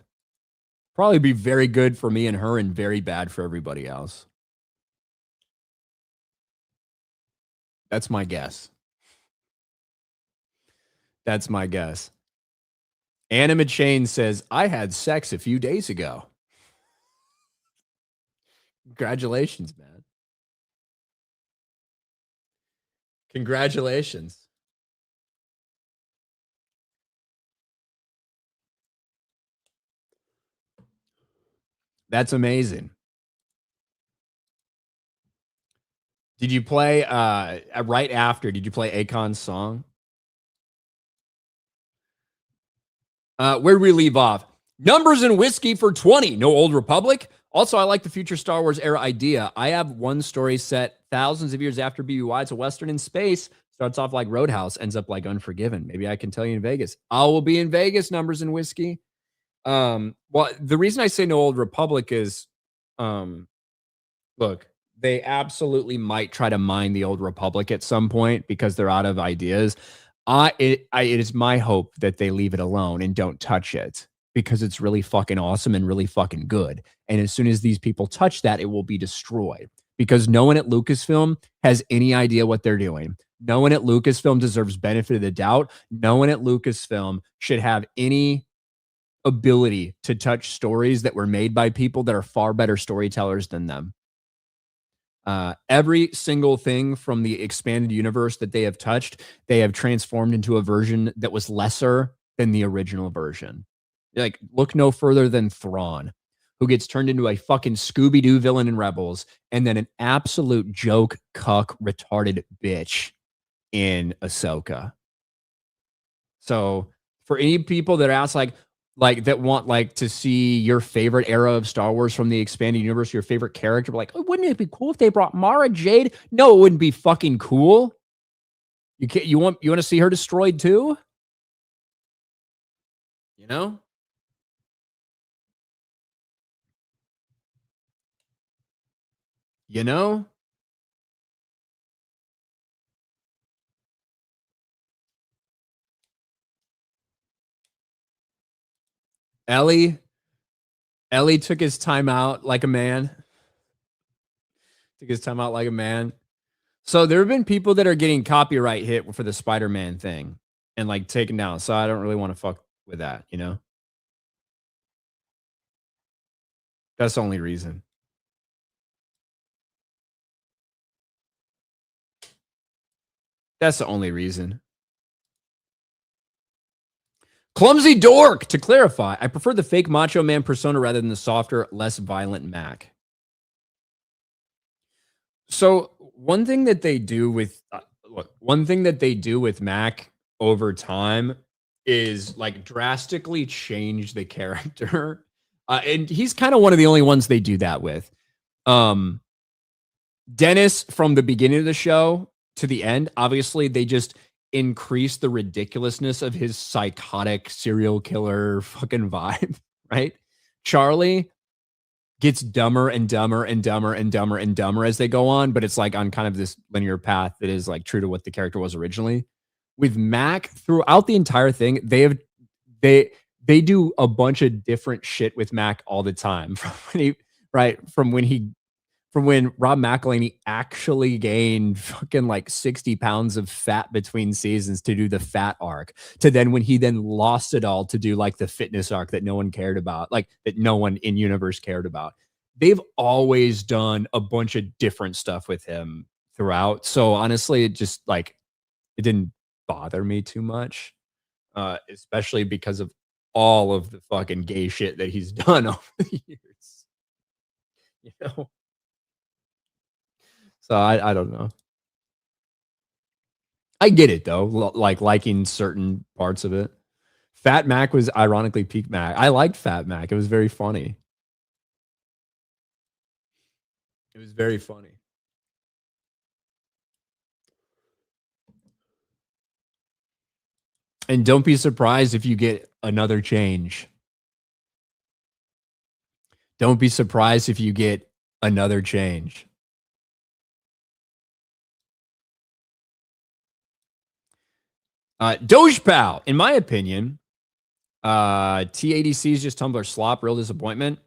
Probably be very good for me and her and very bad for everybody else. That's my guess. That's my guess. Anima Chain says, I had sex a few days ago. Congratulations, man. Congratulations. That's amazing. Did you play right after? Did you play Akon's song? Where'd we leave off? Numbers and whiskey for 20. No Old Republic. Also, I like the future Star Wars era idea. I have one story set thousands of years after BBY. It's a Western in space. Starts off like Roadhouse, ends up like Unforgiven. Maybe I can tell you in Vegas. I will be in Vegas, Numbers and whiskey. Well, the reason I say no Old Republic is, look, they absolutely might try to mine the Old Republic at some point because they're out of ideas. It is my hope that they leave it alone and don't touch it because it's really fucking awesome and really fucking good. And as soon as these people touch that, it will be destroyed because no one at Lucasfilm has any idea what they're doing. No one at Lucasfilm deserves benefit of the doubt. No one at Lucasfilm should have any ability to touch stories that were made by people that are far better storytellers than them. Every single thing from the expanded universe that they have touched, they have transformed into a version that was lesser than the original version. Like, look no further than Thrawn, who gets turned into a fucking Scooby-Doo villain in Rebels, and then an absolute joke, cuck, retarded bitch in Ahsoka. So, for any people that are asked, like that want like to see your favorite era of Star Wars from the expanded universe, your favorite character, like, oh, wouldn't it be cool if they brought Mara Jade? No, it wouldn't be fucking cool. You want to see her destroyed too? You know? You know? Ellie took his time out like a man. Took his time out like a man. So there have been people that are getting copyright hit for the Spider-Man thing and like taken down. So I don't really want to fuck with that, you know? That's the only reason. That's the only reason. Clumsy dork. To clarify, I prefer the fake Macho Man persona rather than the softer, less violent Mac. So one thing that they do with Mac over time is like drastically change the character, and he's kind of one of the only ones they do that with. Dennis, from the beginning of the show to the end, obviously they just increase the ridiculousness of his psychotic serial killer fucking vibe, right? Charlie gets dumber and dumber and dumber and dumber and dumber as they go on, but it's like on kind of this linear path that is like true to what the character was originally. With Mac, throughout the entire thing, they do a bunch of different shit with Mac all the time. From when Rob McElhenney actually gained fucking like 60 pounds of fat between seasons to do the fat arc, to then when he then lost it all to do like the fitness arc that no one cared about, like that no one in universe cared about. They've always done a bunch of different stuff with him throughout. So honestly, it just like, it didn't bother me too much, especially because of all of the fucking gay shit that he's done over the years. You know? So I don't know. I get it though, like liking certain parts of it. Fat Mac was ironically peak Mac. I liked Fat Mac. It was very funny. It was very funny. And don't be surprised if you get another change. Don't be surprised if you get another change. Doge Pal, in my opinion, TADC is just Tumblr slop, real disappointment.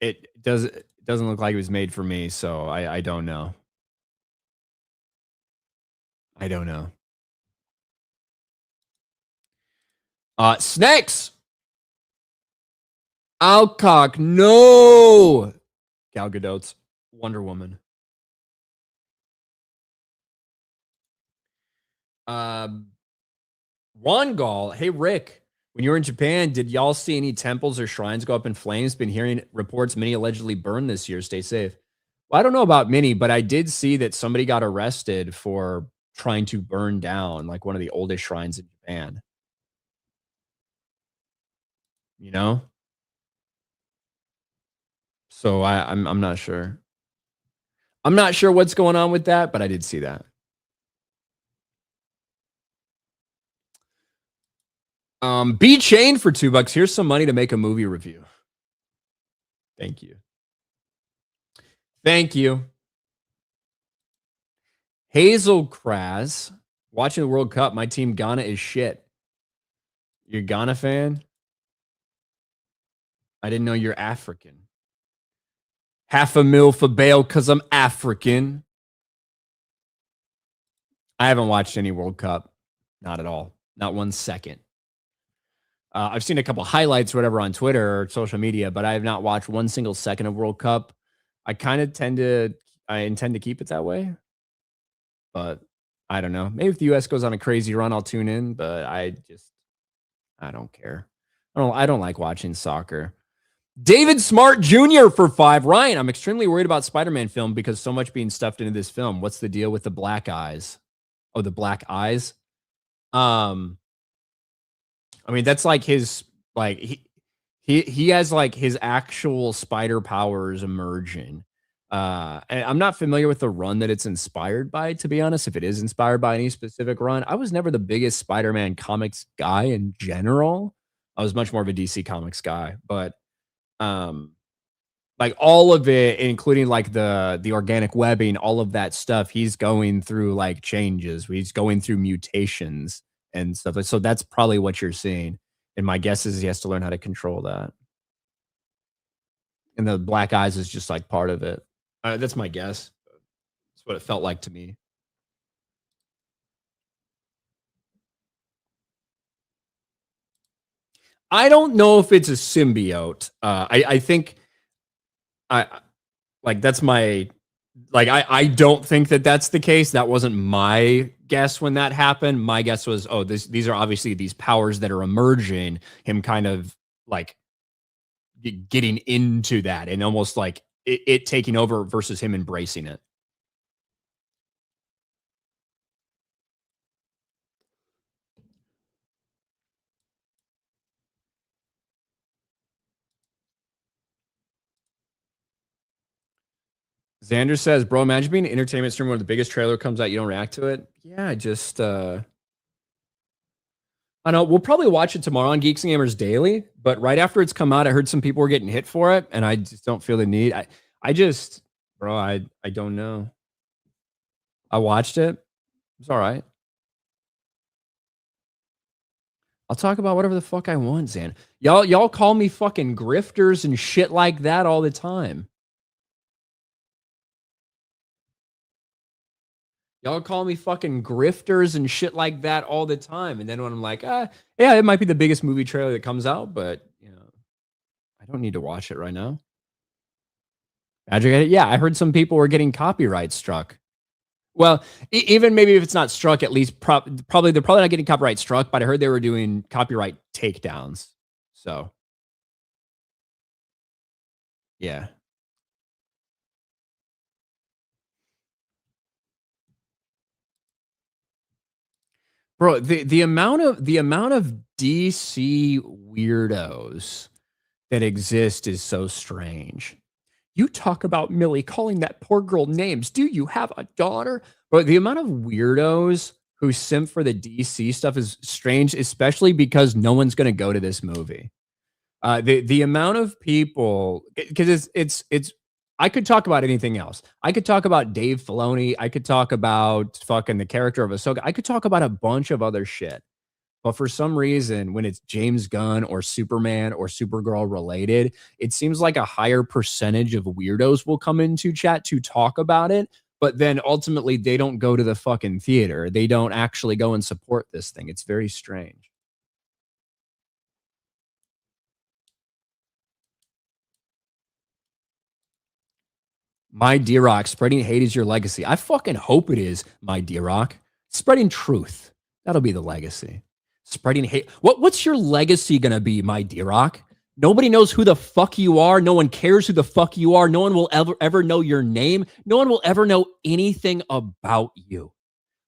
It doesn't look like it was made for me, so I don't know. I don't know. Snakes. Alcock, no. Gal Gadot's. Wonder Woman. Wongal, hey Rick, when you were in Japan, did y'all see any temples or shrines go up in flames? Been hearing reports many allegedly burned this year. Stay safe. Well, I don't know about many, but I did see that somebody got arrested for trying to burn down like one of the oldest shrines in Japan. You know, so I'm not sure. I'm not sure what's going on with that, but I did see that. B Chain for $2. Here's some money to make a movie review. Thank you. Thank you. Hazel Kraz, watching the World Cup. My team Ghana is shit. You're a Ghana fan? I didn't know you're African. $500,000 for bail because I'm African. I haven't watched any World Cup. Not at all. Not 1 second. I've seen a couple highlights, or whatever, on Twitter or social media, but I have not watched 1 single second of World Cup. I intend to keep it that way, but I don't know. Maybe if the U.S. goes on a crazy run, I'll tune in, but I don't care. I don't like watching soccer. David Smart Jr. for $5. Ryan, I'm extremely worried about Spider-Man film because so much being stuffed into this film. What's the deal with the black eyes? Oh, the black eyes. I mean, that's like his, like he has like his actual spider powers emerging. And I'm not familiar with the run that it's inspired by, to be honest, if it is inspired by any specific run. I was never the biggest Spider-Man comics guy in general. I was much more of a DC Comics guy, but like all of it, including like the organic webbing, all of that stuff, he's going through like changes. He's going through mutations and stuff. So that's probably what you're seeing. And my guess is he has to learn how to control that. And the black eyes is just like part of it. That's my guess. That's what it felt like to me. I don't know if it's a symbiote. I think that's my, I don't think that that's the case. That wasn't my guess when that happened. My guess was, oh, these are obviously these powers that are emerging, him kind of like getting into that and almost like it taking over versus him embracing it. Xander says, bro, imagine being an entertainment streamer when the biggest trailer comes out, you don't react to it. Yeah, I know we'll probably watch it tomorrow on Geeks and Gamers Daily, but right after it's come out, I heard some people were getting hit for it, and I just don't feel the need. Bro, I don't know. I watched it. It's all right. I'll talk about whatever the fuck I want, Xan. Y'all call me fucking grifters and shit like that all the time. Y'all call me fucking grifters and shit like that all the time. And then when I'm like, yeah, it might be the biggest movie trailer that comes out, but I don't need to watch it right now. Magic, yeah, I heard some people were getting copyright struck. Well, even maybe if it's not struck, at least probably they're probably not getting copyright struck, but I heard they were doing copyright takedowns. So, yeah. Bro, the amount of DC weirdos that exist is so strange. You talk about Millie calling that poor girl names. Do you have a daughter? But the amount of weirdos who simp for the DC stuff is strange, especially because no one's going to go to this movie. The amount of people, because it's I could talk about anything else. I could talk about Dave Filoni. I could talk about fucking the character of Ahsoka. I could talk about a bunch of other shit. But for some reason, when it's James Gunn or Superman or Supergirl related, it seems like a higher percentage of weirdos will come into chat to talk about it. But then ultimately, they don't go to the fucking theater. They don't actually go and support this thing. It's very strange. My D-Rock, spreading hate is your legacy. I fucking hope it is, my D-Rock. Spreading truth. That'll be the legacy. Spreading hate. What's your legacy gonna be, my D-Rock? Nobody knows who the fuck you are. No one cares who the fuck you are. No one will ever know your name. No one will ever know anything about you.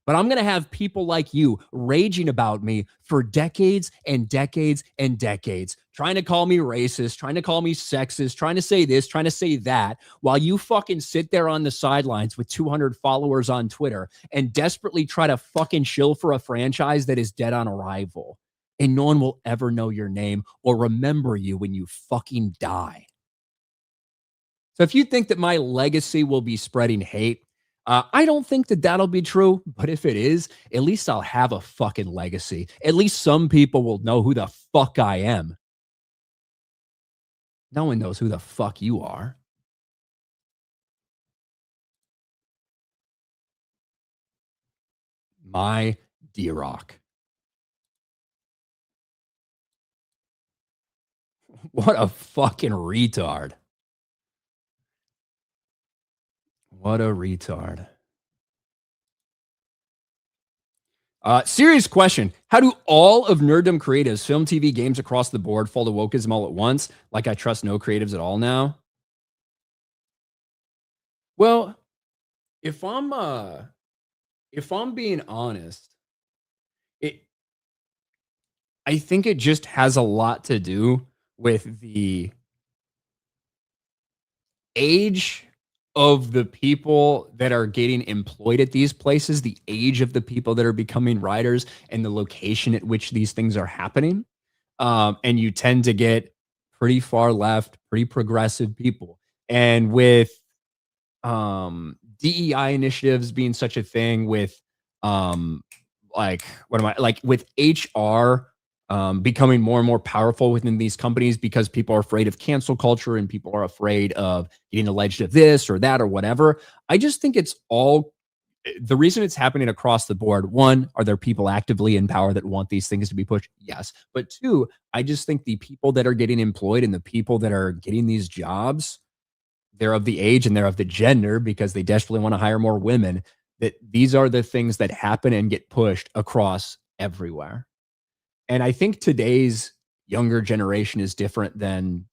But I'm going to have people like you raging about me for decades and decades and decades, trying to call me racist, trying to call me sexist, trying to say this, trying to say that, while you fucking sit there on the sidelines with 200 followers on Twitter and desperately try to fucking shill for a franchise that is dead on arrival. And no one will ever know your name or remember you when you fucking die. So if you think that my legacy will be spreading hate, I don't think that that'll be true, but if it is, at least I'll have a fucking legacy. At least some people will know who the fuck I am. No one knows who the fuck you are. My D-Rock. What a fucking retard. What a retard. Serious question. How do all of nerddom creatives, film, TV, games across the board fall to wokeism all at once? Like I trust no creatives at all now? Well, if I'm being honest, it I think it just has a lot to do with the age of the people that are getting employed at these places, the age of the people that are becoming writers, and the location at which these things are happening. And you tend to get pretty far left, pretty progressive people. And with DEI initiatives being such a thing, with with HR becoming more and more powerful within these companies because people are afraid of cancel culture and people are afraid of getting alleged of this or that or whatever. I just think it's all the reason it's happening across the board. One, are there people actively in power that want these things to be pushed? Yes. But two, I just think the people that are getting employed and the people that are getting these jobs, they're of the age and they're of the gender because they desperately want to hire more women, that these are the things that happen and get pushed across everywhere. And I think today's younger generation is different than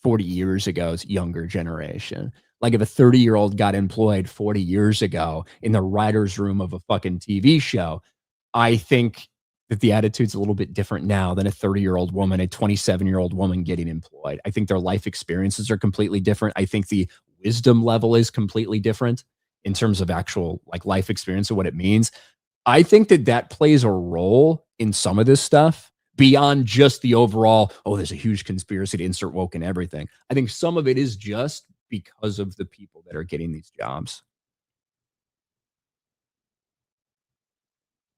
40 years ago's younger generation. Like if a 30-year-old got employed 40 years ago in the writer's room of a fucking TV show, I think that the attitude's a little bit different now than a 30-year-old woman, a 27-year-old woman getting employed. I think their life experiences are completely different. I think the wisdom level is completely different in terms of actual like life experience and what it means. I think that that plays a role in some of this stuff beyond just the overall, oh, there's a huge conspiracy to insert woke in everything. I think some of it is just because of the people that are getting these jobs.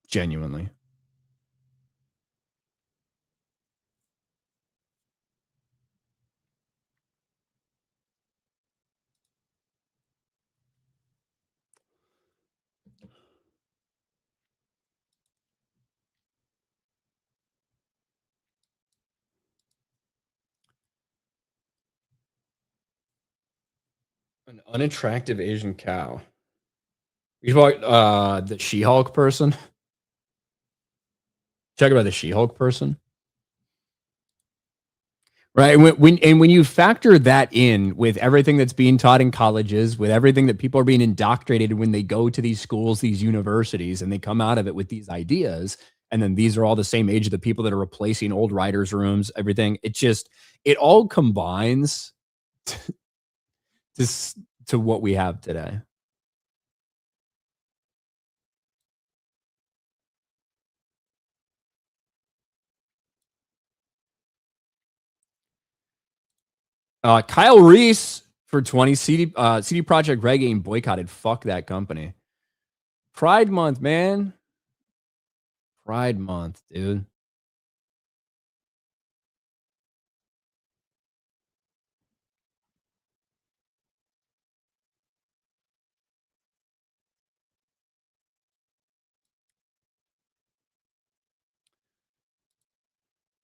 Genuinely. An unattractive Asian cow. You about the She-Hulk person? Talk about the She-Hulk person. Right. When you factor that in with everything that's being taught in colleges, with everything that people are being indoctrinated when they go to these schools, these universities, and they come out of it with these ideas, and then these are all the same age of the people that are replacing old writers' rooms, everything. It all combines to what we have today. Kyle Reese for 20 CD Projekt Red game boycotted. Fuck that company. Pride Month, man. Pride Month, dude.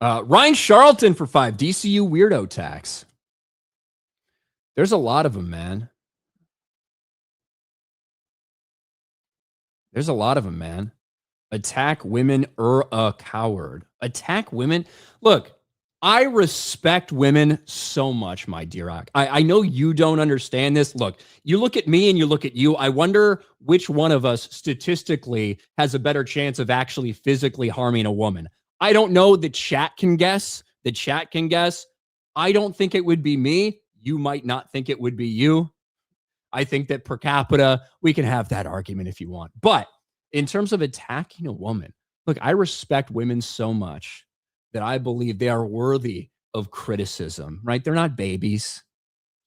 Ryan Charlton for 5. DCU weirdo tax. There's a lot of them, man. There's a lot of them, man. Attack women or a coward. Attack women. Look, I respect women so much, my dear Rock. I know you don't understand this. Look, you look at me and you look at you. I wonder which one of us statistically has a better chance of actually physically harming a woman. I don't know. The chat can guess. The chat can guess. I don't think it would be me. You might not think it would be you. I think that per capita, we can have that argument if you want. But in terms of attacking a woman, look, I respect women so much that I believe they are worthy of criticism, right? They're not babies.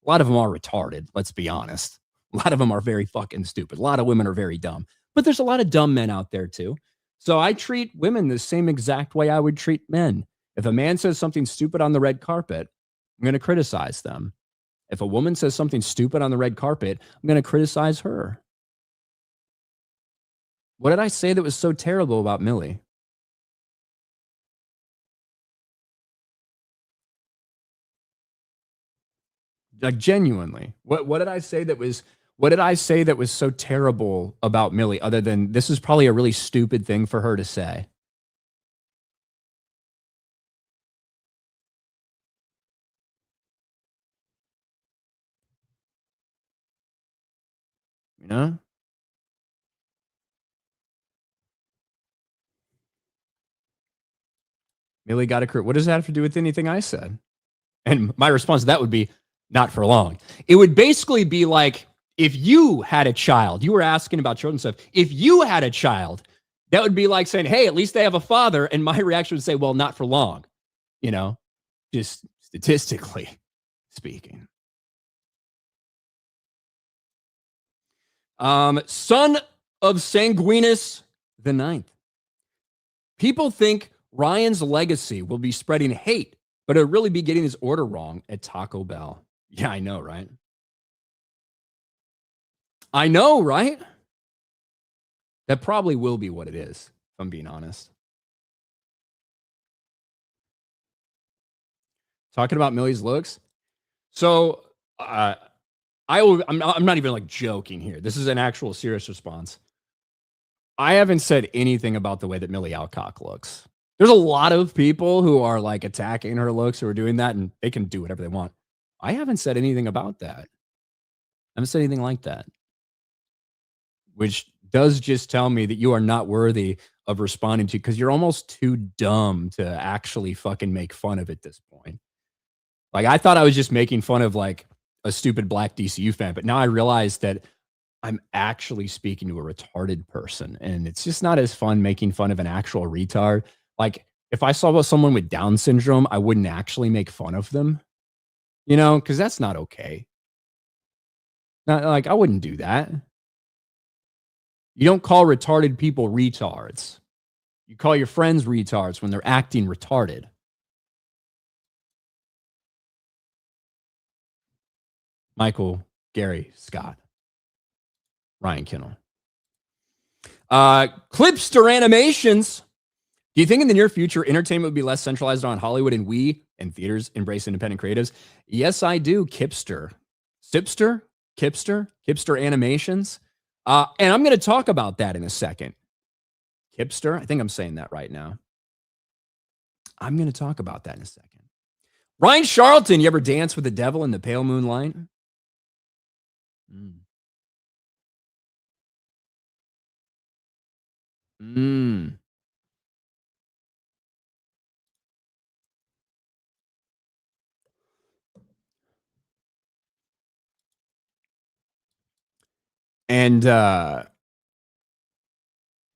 A lot of them are retarded, let's be honest. A lot of them are very fucking stupid. A lot of women are very dumb. But there's a lot of dumb men out there too. So I treat women the same exact way I would treat men. If a man says something stupid on the red carpet, I'm going to criticize them. If a woman says something stupid on the red carpet, I'm going to criticize her. What did I say that was so terrible about Millie? Like genuinely, what did I say that was so terrible about Millie other than this is probably a really stupid thing for her to say? You know? Millie got a career. What does that have to do with anything I said? And my response to that would be not for long. It would basically be like if you had a child, you were asking about children stuff. If you had a child, that would be like saying, hey, at least they have a father. And my reaction would say, well, not for long, you know, just statistically speaking. Son of Sanguinus the Ninth. People think Ryan's legacy will be spreading hate, but it'll really be getting his order wrong at Taco Bell. Yeah, I know, right? I know, right? That probably will be what it is, if I'm being honest. Talking about Millie's looks. So I'm not even like joking here. This is an actual serious response. I haven't said anything about the way that Millie Alcock looks. There's a lot of people who are like attacking her looks who are doing that, and they can do whatever they want. I haven't said anything about that. I haven't said anything like that, which does just tell me that you are not worthy of responding to because you're almost too dumb to actually fucking make fun of at this point. Like, I thought I was just making fun of like a stupid black DCU fan, but now I realize that I'm actually speaking to a retarded person, and it's just not as fun making fun of an actual retard. Like, if I saw someone with Down syndrome, I wouldn't actually make fun of them, you know, because that's not okay. Not, like, I wouldn't do that. You don't call retarded people retards. You call your friends retards when they're acting retarded. Michael, Gary, Scott, Ryan Kinel. Clipster Animations. Do you think in the near future entertainment would be less centralized on Hollywood and we and theaters embrace independent creatives? Yes, I do. Kipster Animations. And I'm going to talk about that in a second. Kipster, I think I'm saying that right now. I'm going to talk about that in a second. Ryan Charlton, you ever dance with the devil in the pale moonlight? And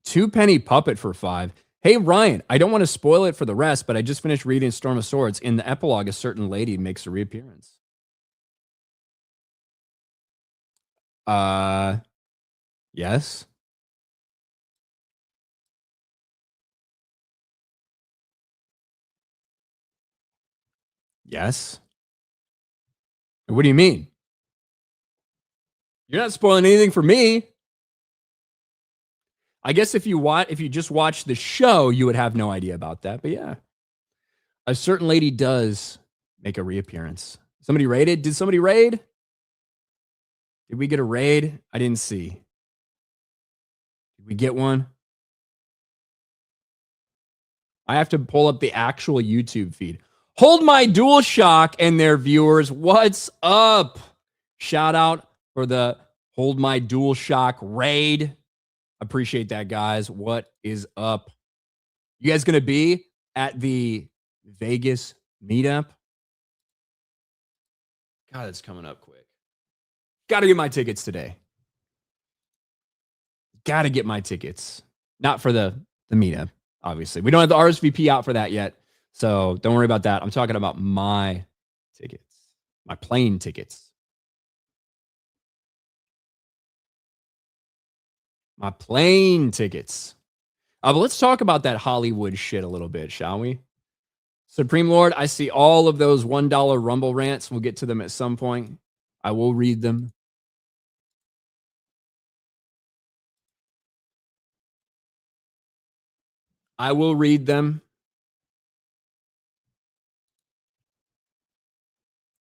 Two Penny Puppet for 5. Hey, Ryan, I don't want to spoil it for the rest, but I just finished reading Storm of Swords. In the epilogue, a certain lady makes a reappearance. Yes. Yes. What do you mean? You're not spoiling anything for me. I guess if you just watch the show, you would have no idea about that. But yeah, a certain lady does make a reappearance. Somebody raided? Did somebody raid? Did we get a raid? I didn't see. Did Did we get one? I have to pull up the actual YouTube feed. Hold My DualShock and their viewers, what's up? Shout out for the Hold My DualShock raid. Appreciate that, guys. What is up? You guys going to be at the Vegas meetup? God, it's coming up quick. Got to get my tickets today. Got to get my tickets. Not for the meetup, obviously. We don't have the RSVP out for that yet, so don't worry about that. I'm talking about my tickets, my plane tickets. My plane tickets. But let's talk about that Hollywood shit a little bit, shall we? Supreme Lord, I see all of those $1 Rumble rants. We'll get to them at some point. I will read them. I will read them.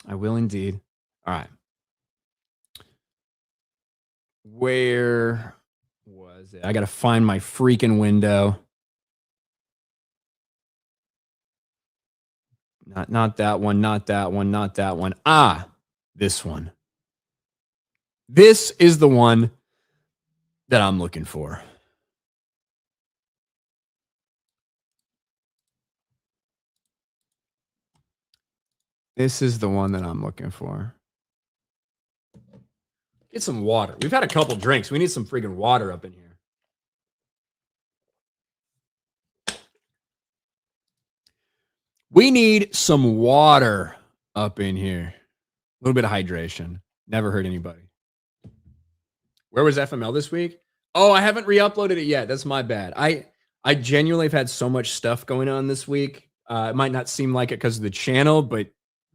I will indeed. All right. Where was it? I got to find my freaking window. Not that one, not that one, not that one. Ah, this one. This is the one that I'm looking for. This is the one that I'm looking for. Get some water. We've had a couple drinks. We need some freaking water up in here. We need some water up in here. A little bit of hydration. Never hurt anybody. Where was FML this week? Oh, I haven't re-uploaded it yet. That's my bad. I genuinely have had so much stuff going on this week. It might not seem like it because of the channel, but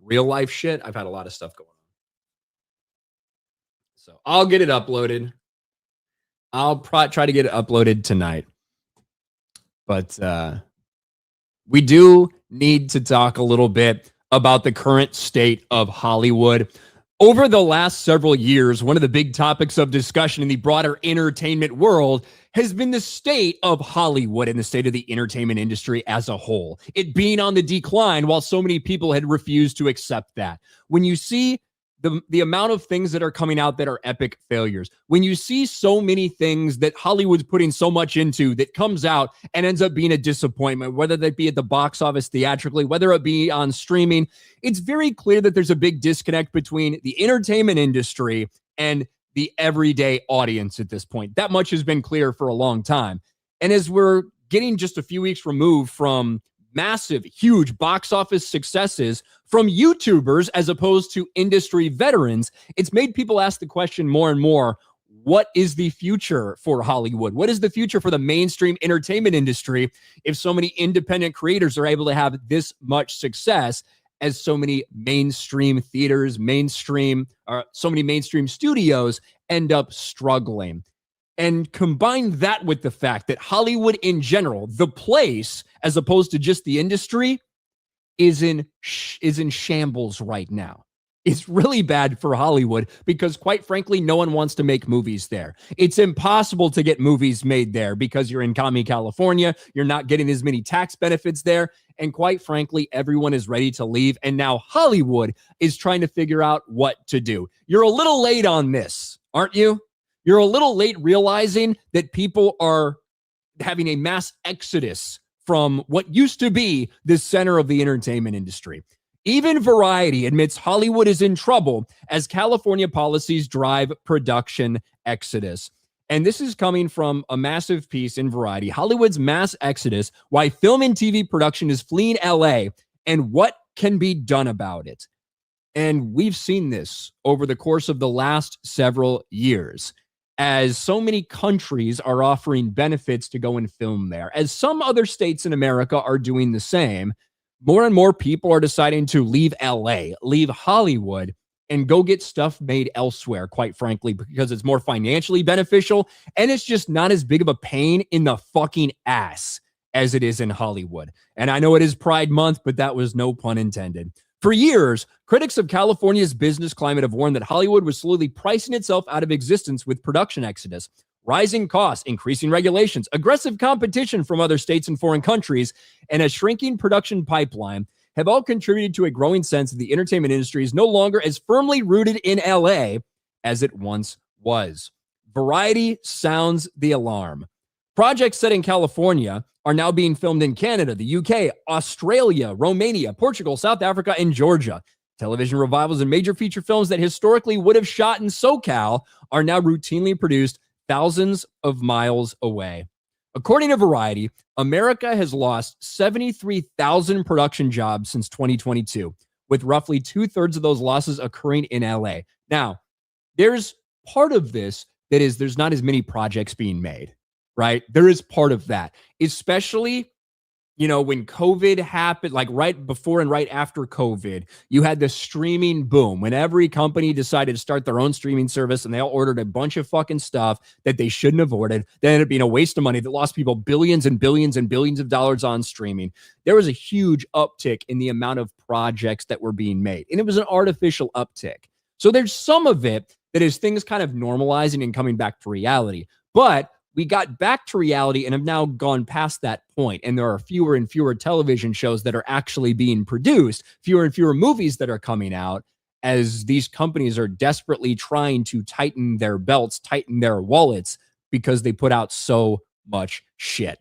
real life shit, I've had a lot of stuff going on. So I'll get it uploaded. I'll try to get it uploaded tonight. But we do need to talk a little bit about the current state of Hollywood. Over the last several years, one of the big topics of discussion in the broader entertainment world has been the state of Hollywood and the state of the entertainment industry as a whole. It being on the decline while so many people had refused to accept that. When you see the amount of things that are coming out that are epic failures, when you see so many things that Hollywood's putting so much into that comes out and ends up being a disappointment, whether that be at the box office theatrically, whether it be on streaming, it's very clear that there's a big disconnect between the entertainment industry and the everyday audience at this point. That much has been clear for a long time. And as we're getting just a few weeks removed from massive, huge box office successes from YouTubers as opposed to industry veterans, it's made people ask the question more and more, what is the future for Hollywood? What is the future for the mainstream entertainment industry if so many independent creators are able to have this much success as so many mainstream theaters, so many mainstream studios end up struggling? And combine that with the fact that Hollywood in general, the place, as opposed to just the industry, is in shambles right now. It's really bad for Hollywood because, quite frankly, no one wants to make movies there. It's impossible to get movies made there because you're in commie California. You're not getting as many tax benefits there. And quite frankly, everyone is ready to leave. And now Hollywood is trying to figure out what to do. You're a little late on this, aren't you? You're a little late realizing that people are having a mass exodus from what used to be the center of the entertainment industry. Even Variety admits Hollywood is in trouble as California policies drive production exodus. And this is coming from a massive piece in Variety, Hollywood's mass exodus, why film and TV production is fleeing LA, and what can be done about it. And we've seen this over the course of the last several years, as so many countries are offering benefits to go and film there. As some other states in America are doing the same, more and more people are deciding to leave LA, leave Hollywood, and go get stuff made elsewhere, quite frankly, because it's more financially beneficial, and it's just not as big of a pain in the fucking ass as it is in Hollywood. And I know it is Pride Month, but that was no pun intended. For years, critics of California's business climate have warned that Hollywood was slowly pricing itself out of existence with production exodus. Rising costs, increasing regulations, aggressive competition from other states and foreign countries, and a shrinking production pipeline have all contributed to a growing sense that the entertainment industry is no longer as firmly rooted in LA as it once was. Variety sounds the alarm. Projects set in California are now being filmed in Canada, the UK, Australia, Romania, Portugal, South Africa, and Georgia. Television revivals and major feature films that historically would have shot in SoCal are now routinely produced thousands of miles away. According to Variety, America has lost 73,000 production jobs since 2022, with roughly 2/3 of those losses occurring in LA. Now, there's part of this that is there's not as many projects being made, right? There is part of that, especially when COVID happened, like right before and right after COVID, you had the streaming boom when every company decided to start their own streaming service and they all ordered a bunch of fucking stuff that they shouldn't have ordered. That ended up being a waste of money that lost people billions and billions and billions of dollars on streaming. There was a huge uptick in the amount of projects that were being made, and it was an artificial uptick. So there's some of it that is things kind of normalizing and coming back to reality. But we got back to reality and have now gone past that point. And there are fewer and fewer television shows that are actually being produced, fewer and fewer movies that are coming out, as these companies are desperately trying to tighten their belts, tighten their wallets, because they put out so much shit.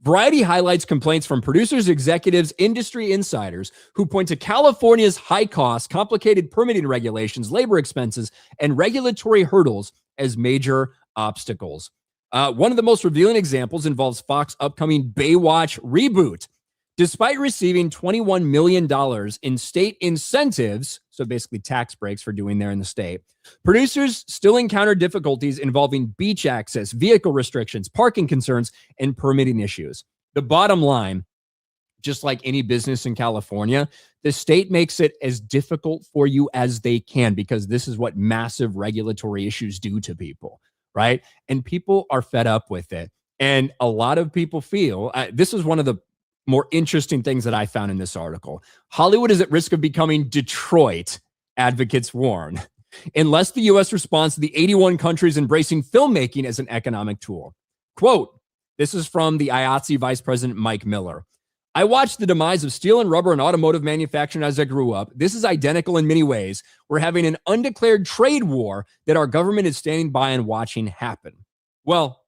Variety highlights complaints from producers, executives, industry insiders who point to California's high costs, complicated permitting regulations, labor expenses, and regulatory hurdles as major obstacles. One of the most revealing examples involves Fox's upcoming Baywatch reboot. Despite receiving $21 million in state incentives, so basically tax breaks for doing there in the state, producers still encounter difficulties involving beach access, vehicle restrictions, parking concerns, and permitting issues. The bottom line, just like any business in California, the state makes it as difficult for you as they can because this is what massive regulatory issues do to people. Right? And people are fed up with it. And a lot of people feel, this is one of the more interesting things that I found in this article. Hollywood is at risk of becoming Detroit, advocates warn, unless the U.S. responds to the 81 countries embracing filmmaking as an economic tool. Quote, this is from the IATSE Vice President Mike Miller. I watched the demise of steel and rubber and automotive manufacturing as I grew up. This is identical in many ways. We're having an undeclared trade war that our government is standing by and watching happen. Well,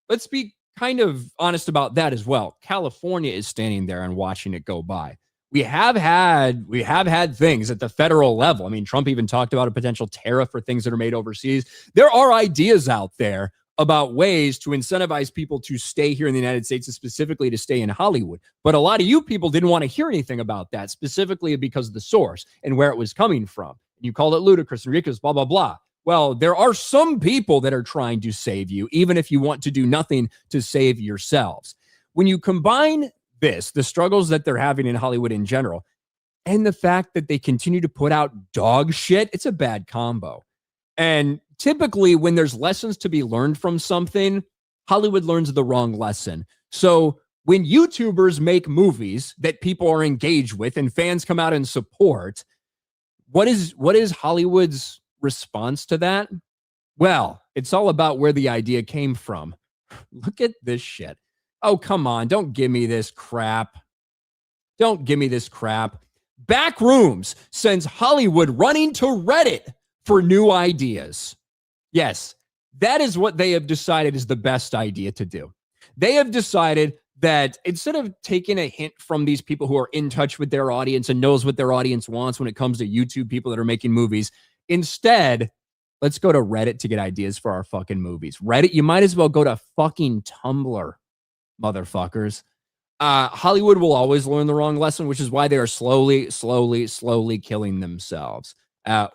let's be kind of honest about that as well. California is standing there and watching it go by. We have had things at the federal level. I mean, Trump even talked about a potential tariff for things that are made overseas. There are ideas out there about ways to incentivize people to stay here in the United States and specifically to stay in Hollywood. But a lot of you people didn't want to hear anything about that, specifically because of the source and where it was coming from. You called it ludicrous and ridiculous, blah, blah, blah. Well, there are some people that are trying to save you, even if you want to do nothing to save yourselves. When you combine this, the struggles that they're having in Hollywood in general, and the fact that they continue to put out dog shit, it's a bad combo. And typically when there's lessons to be learned from something, Hollywood learns the wrong lesson. So when YouTubers make movies that people are engaged with and fans come out and support, what is Hollywood's response to that? Well, it's all about where the idea came from. Look at this shit. Oh, come on. Don't give me this crap. Don't give me this crap. Backrooms sends Hollywood running to Reddit for new ideas. Yes, that is what they have decided is the best idea to do. They have decided that instead of taking a hint from these people who are in touch with their audience and knows what their audience wants when it comes to YouTube people that are making movies, instead, let's go to Reddit to get ideas for our fucking movies. Reddit, you might as well go to fucking Tumblr, motherfuckers. Hollywood will always learn the wrong lesson, which is why they are slowly killing themselves.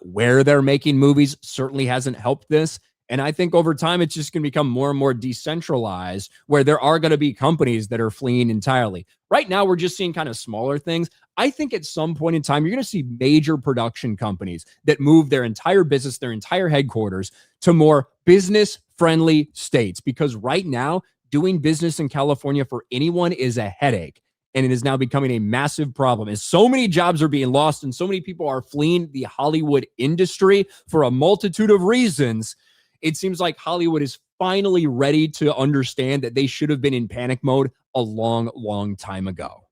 Where they're making movies certainly hasn't helped this. And I think over time, it's just going to become more and more decentralized, where there are going to be companies that are fleeing entirely. Right now, we're just seeing kind of smaller things. I think at some point in time, you're going to see major production companies that move their entire business, their entire headquarters to more business-friendly states. Because right now, doing business in California for anyone is a headache. And it is now becoming a massive problem as so many jobs are being lost and so many people are fleeing the Hollywood industry for a multitude of reasons. It seems like Hollywood is finally ready to understand that they should have been in panic mode a long, long time ago.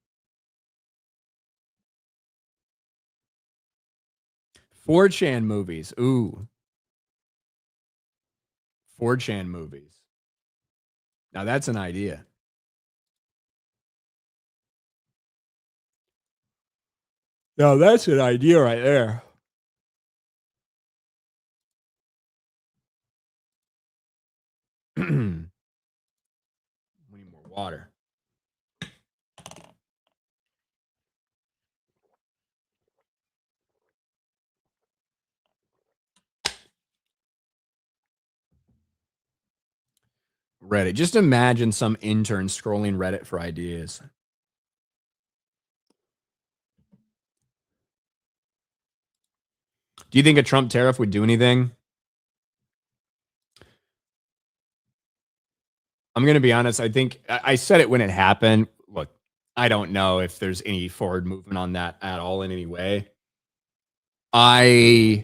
4chan movies. Ooh. 4chan movies. Now that's an idea. Now that's an idea right there. We need more water. Reddit. Just imagine some intern scrolling Reddit for ideas. Do you think a Trump tariff would do anything? I'm going to be honest. I think I said it when it happened. Look, I don't know if there's any forward movement on that at all in any way. I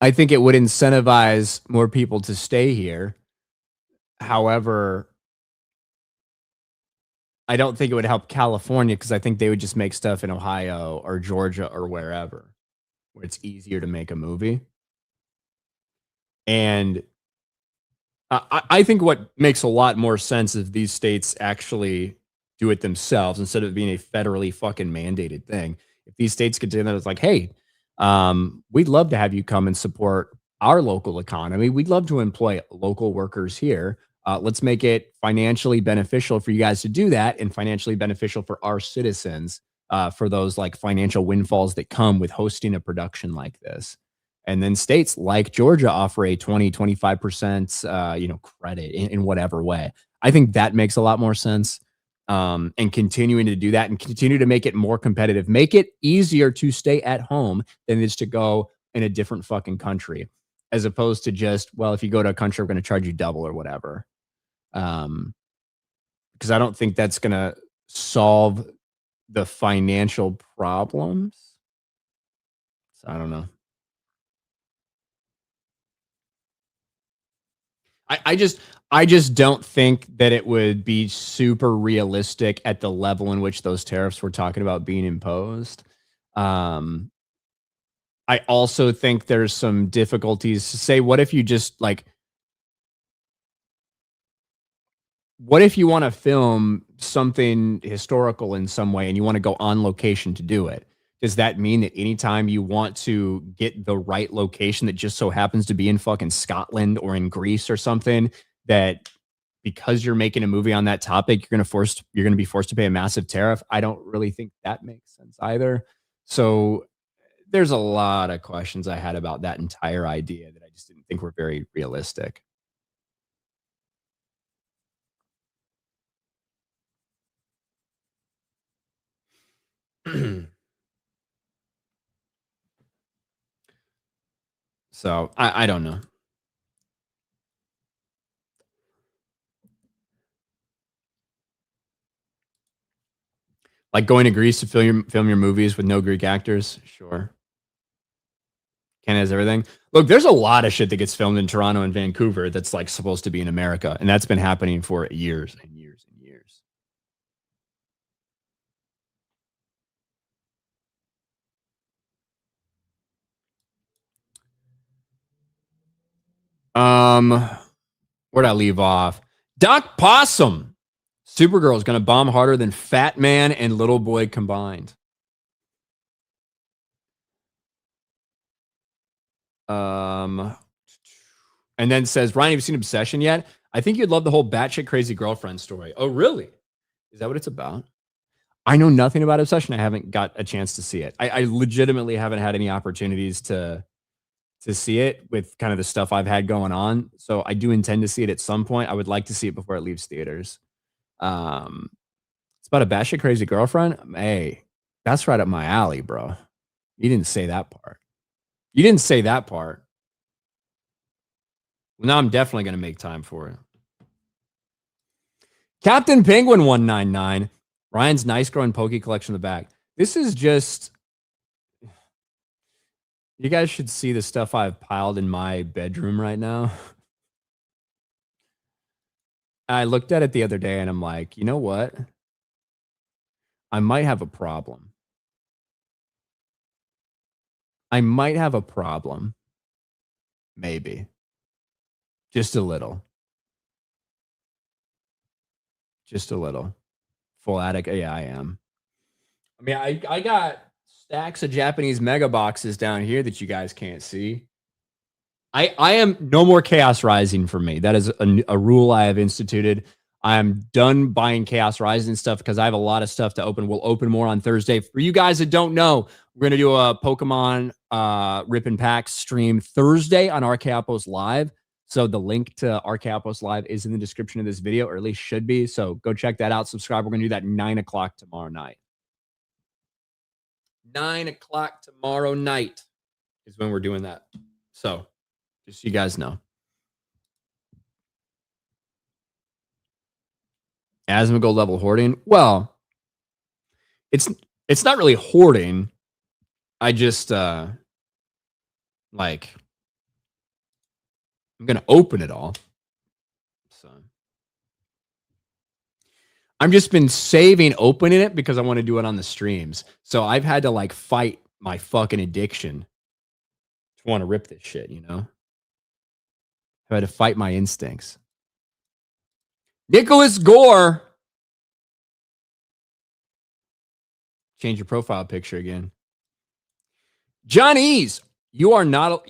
think it would incentivize more people to stay here. However, I don't think it would help California because I think they would just make stuff in Ohio or Georgia or wherever, where it's easier to make a movie. And I think what makes a lot more sense is these states actually do it themselves instead of being a federally fucking mandated thing. If these states could do that, it's like, hey, we'd love to have you come and support our local economy. We'd love to employ local workers here. Let's make it financially beneficial for you guys to do that and financially beneficial for our citizens for those like financial windfalls that come with hosting a production like this. And then states like Georgia offer a 20, 25%, credit in whatever way. I think that makes a lot more sense. And continuing to do that and continue to make it more competitive, make it easier to stay at home than it is to go in a different fucking country, as opposed to just, well, if you go to a country, we're going to charge you double or whatever. Because I don't think that's going to solve the financial problems. So I don't know. I just don't think that it would be super realistic at the level in which those tariffs we're talking about being imposed. I also think there's some difficulties to say, what if you just like, what if you want to film something historical in some way and you want to go on location to do it? Does that mean that anytime you want to get the right location that just so happens to be in fucking Scotland or in Greece or something, that because you're making a movie on that topic, you're going to be forced to pay a massive tariff? I don't really think that makes sense either. So there's a lot of questions I had about that entire idea that I just didn't think were very realistic. So I don't know. Like going to Greece to film your movies with no Greek actors, sure. Ken has everything. Look, there's a lot of shit that gets filmed in Toronto and Vancouver that's like supposed to be in America, and that's been happening for years and years and years. Where'd I leave off? Doc Possum. Supergirl is going to bomb harder than Fat Man and Little Boy combined. And then says, Ryan, have you seen Obsession yet? I think you'd love the whole batshit crazy girlfriend story. Oh, really? Is that what it's about? I know nothing about Obsession. I haven't got a chance to see it. I legitimately haven't had any opportunities to see it with kind of the stuff I've had going on. So I do intend to see it at some point. I would like to see it before it leaves theaters. It's about a batshit crazy girlfriend. Hey, that's right up my alley, bro. You didn't say that part. You didn't say that part. Well, now I'm definitely going to make time for it. Captain Penguin 199. Ryan's nice growing Poke collection in the back. This is just... You guys should see the stuff I've piled in my bedroom right now. I looked at it the other day and I'm like, you know what? I might have a problem. I might have a problem. Maybe. Just a little. Just a little. Full attic. Yeah, I am. I mean, I got stacks of Japanese mega boxes down here that you guys can't see. I am no more Chaos Rising for me. That is a rule I have instituted. I'm done buying Chaos Rising stuff because I have a lot of stuff to open. We'll open more on Thursday. For you guys that don't know, we're going to do a Pokemon Rip and Pack stream Thursday on RK Outpost Live. So the link to RK Outpost Live is in the description of this video, or at least should be. So go check that out. Subscribe. We're going to do that 9 o'clock tomorrow night. 9 o'clock tomorrow night is when we're doing that. So just so you guys know. Asmongold level hoarding. Well, it's not really hoarding. I just like I'm gonna open it all. So I've just been saving opening it because I want to do it on the streams. So I've had to like fight my fucking addiction to want to rip this shit, you know? I've had to fight my instincts. Nicholas Gore. Change your profile picture again. Johnny's. You are not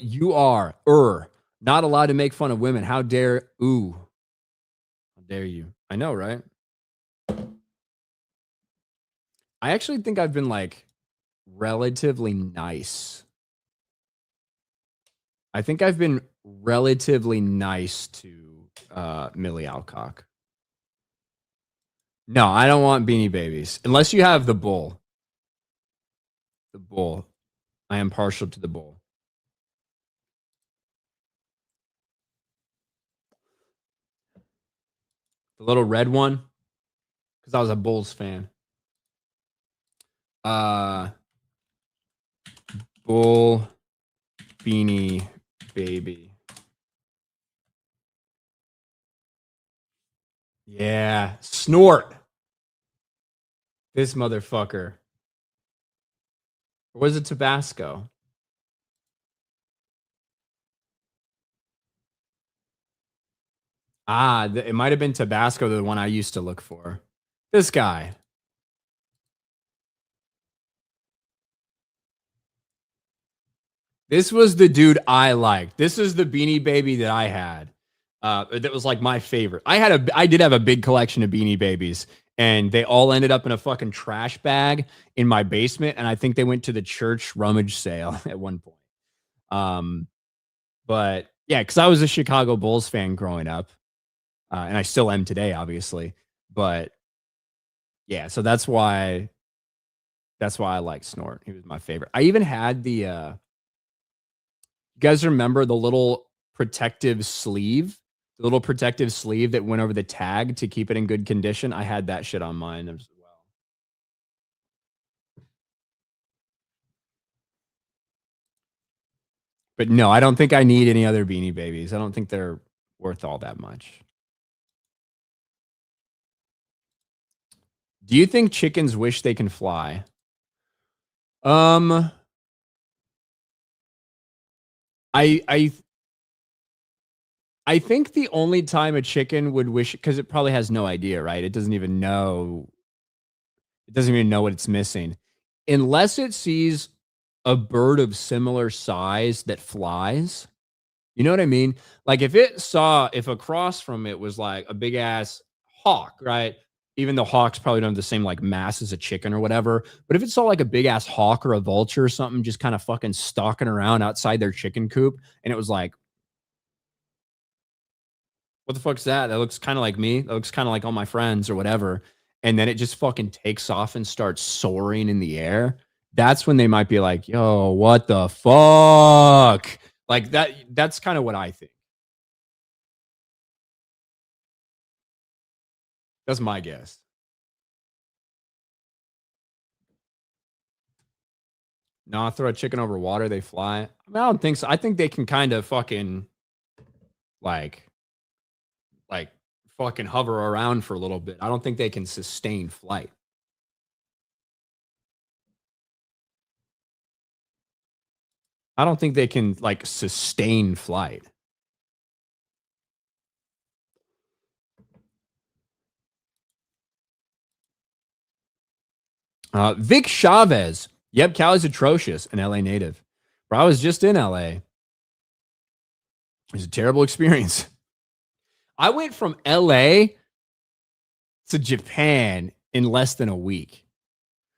allowed to make fun of women. How dare you? I know, right? I actually think I've been like relatively nice. I think I've been relatively nice to Millie Alcock. No, I don't want Beanie Babies. Unless you have the bull. The bull. I am partial to the bull. The little red one. Because I was a Bulls fan. Bull Beanie Baby. Yeah. Snort. This motherfucker. Or was it Tabasco? It might have been Tabasco, the one I used to look for. This guy. This was the dude I liked. This is the Beanie Baby that I had. That was like my favorite. I did have a big collection of Beanie Babies, and they all ended up in a fucking trash bag in my basement. And I think they went to the church rummage sale at one point. But yeah, because I was a Chicago Bulls fan growing up, and I still am today, obviously. But yeah, so that's why I like Snort. He was my favorite. I even had the. You guys remember the little protective sleeve? The little protective sleeve that went over the tag to keep it in good condition? I had that shit on mine as well. But no, I don't think I need any other Beanie Babies. I don't think they're worth all that much. Do you think chickens wish they can fly? I think the only time a chicken would wish, because it probably has no idea, right? It doesn't even know what it's missing. Unless it sees a bird of similar size that flies. You know what I mean? Like if across from it was like a big ass hawk, right? Even though hawks probably don't have the same like mass as a chicken or whatever. But if it saw like a big ass hawk or a vulture or something just kind of fucking stalking around outside their chicken coop, and it was like, what the fuck's that? That looks kind of like me. That looks kind of like all my friends or whatever. And then it just fucking takes off and starts soaring in the air. That's when they might be like, yo, what the fuck? Like that's kind of what I think. That's my guess. No, throw a chicken over water, they fly. I mean, I don't think so. I think they can kind of fucking like fucking hover around for a little bit. I don't think they can sustain flight. I don't think they can like sustain flight. Vic Chavez. Yep, Cali's atrocious. An LA native. Bro, I was just in LA. It was a terrible experience. I went from LA to Japan in less than a week.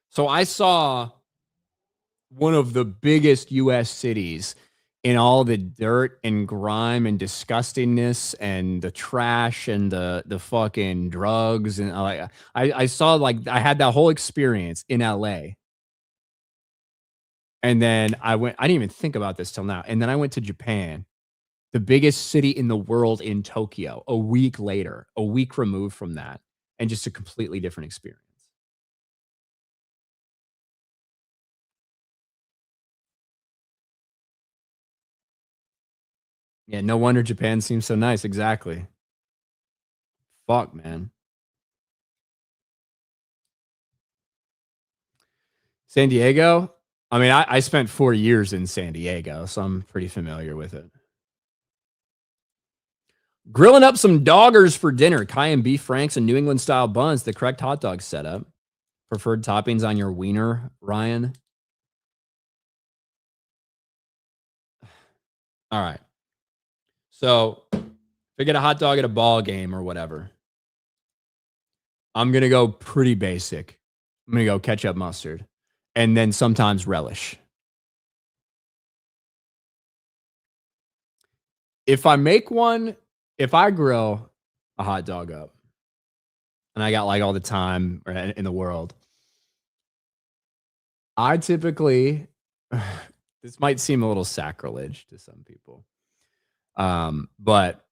So I saw one of the biggest US cities in all the dirt and grime and disgustingness and the trash and the fucking drugs. And I saw, like, I had that whole experience in LA. And then I didn't even think about this till now. And then I went to Japan, the biggest city in the world, in Tokyo, a week later, a week removed from that, and just a completely different experience. Yeah, no wonder Japan seems so nice. Exactly. Fuck, man. San Diego? I mean, I spent 4 years in San Diego, so I'm pretty familiar with it. Grilling up some doggers for dinner. Cayenne beef franks and New England style buns. The correct hot dog setup. Preferred toppings on your wiener, Ryan? All right. So if I get a hot dog at a ball game or whatever, I'm going to go pretty basic. I'm going to go ketchup, mustard, and then sometimes relish. If I make one, if I grill a hot dog up and I got like all the time in the world, I typically, this might seem a little sacrilege to some people, but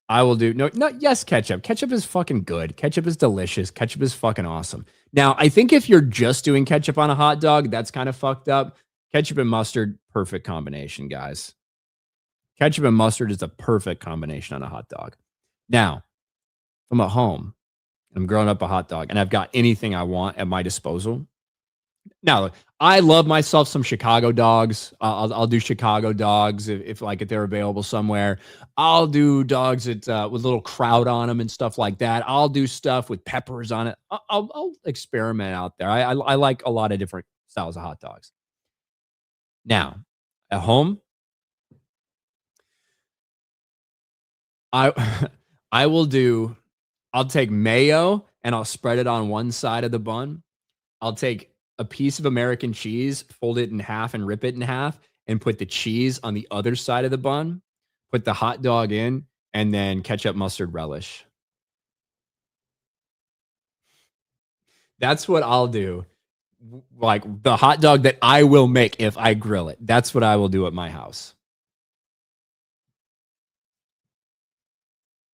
I will do yes, ketchup. Ketchup is fucking good. Ketchup is delicious. Ketchup is fucking awesome. Now, I think if you're just doing ketchup on a hot dog, that's kind of fucked up. Ketchup and mustard, perfect combination, guys. Ketchup and mustard is the perfect combination on a hot dog. Now, if I'm at home, I'm growing up a hot dog, and I've got anything I want at my disposal. Now, I love myself some Chicago dogs. I'll do Chicago dogs if they're available somewhere. I'll do dogs with little kraut on them and stuff like that. I'll do stuff with peppers on it. I'll experiment out there. I like a lot of different styles of hot dogs. Now, at home, I'll take mayo and I'll spread it on one side of the bun. I'll take a piece of American cheese, fold it in half and rip it in half, and put the cheese on the other side of the bun, put the hot dog in, and then ketchup, mustard, relish. That's what I'll do. Like the hot dog that I will make if I grill it. That's what I will do at my house.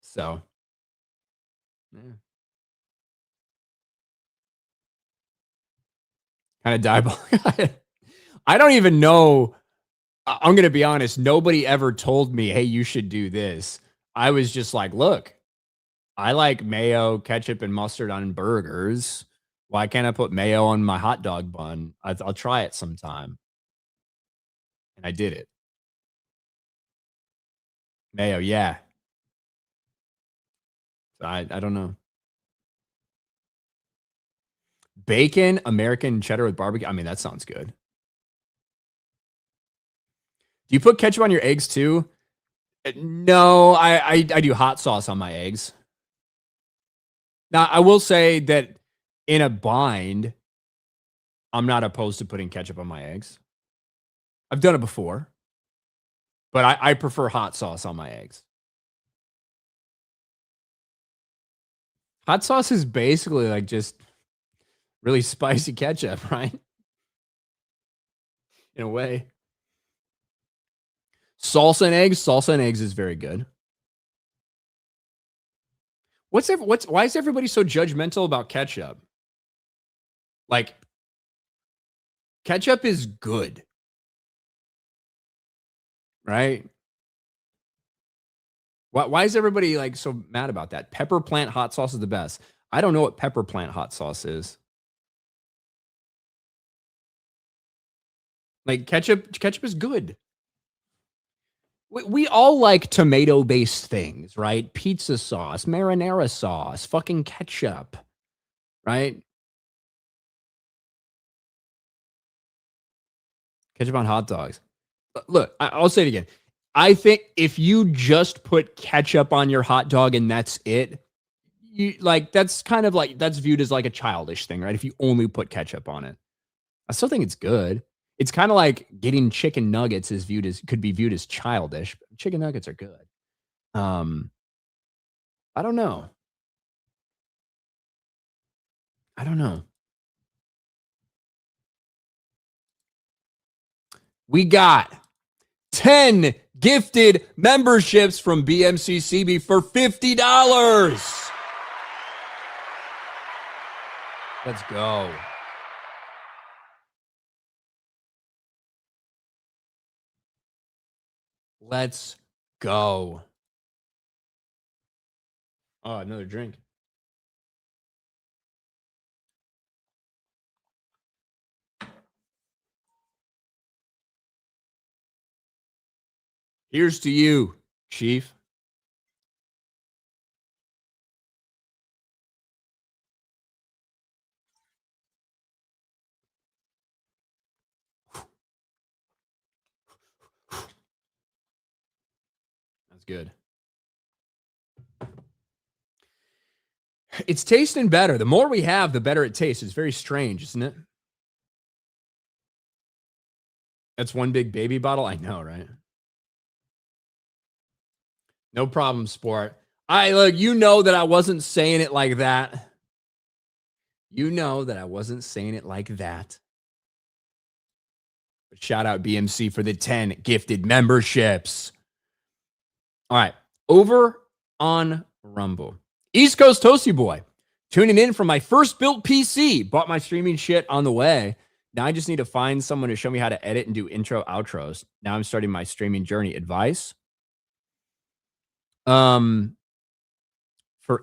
So, yeah. Kind of diabolical. I don't even know. I'm going to be honest. Nobody ever told me, hey, you should do this. I was just like, look, I like mayo, ketchup, and mustard on burgers. Why can't I put mayo on my hot dog bun? I'll try it sometime. And I did it. Mayo, yeah. I don't know. Bacon, American cheddar with barbecue. I mean, that sounds good. Do you put ketchup on your eggs too? No, I do hot sauce on my eggs. Now, I will say that in a bind, I'm not opposed to putting ketchup on my eggs. I've done it before, but I prefer hot sauce on my eggs. Hot sauce is basically like just really spicy ketchup, right? In a way. Salsa and eggs is very good. Why is everybody so judgmental about ketchup? Like, ketchup is good, right? Why is everybody like so mad about that? Pepper plant hot sauce is the best. I don't know what pepper plant hot sauce is. Like ketchup is good. We all like tomato-based things, right? Pizza sauce, marinara sauce, fucking ketchup, right? Ketchup on hot dogs. Look, I'll say it again. I think if you just put ketchup on your hot dog and that's it, that's kind of like that's viewed as like a childish thing, right? If you only put ketchup on it. I still think it's good. It's kind of like getting chicken nuggets could be viewed as childish. Chicken nuggets are good. I don't know. We got 10 gifted memberships from BMCCB for $50. Let's go. Let's go. Oh, another drink. Here's to you, Chief. That's good. It's tasting better. The more we have, the better it tastes. It's very strange, isn't it? That's one big baby bottle. I know, right? No problem, sport. Look, you know that I wasn't saying it like that. You know that I wasn't saying it like that. But shout out BMC for the 10 gifted memberships. All right. Over on Rumble. East Coast Toasty Boy. Tuning in from my first built PC. Bought my streaming shit on the way. Now I just need to find someone to show me how to edit and do intro outros. Now I'm starting my streaming journey. Advice? For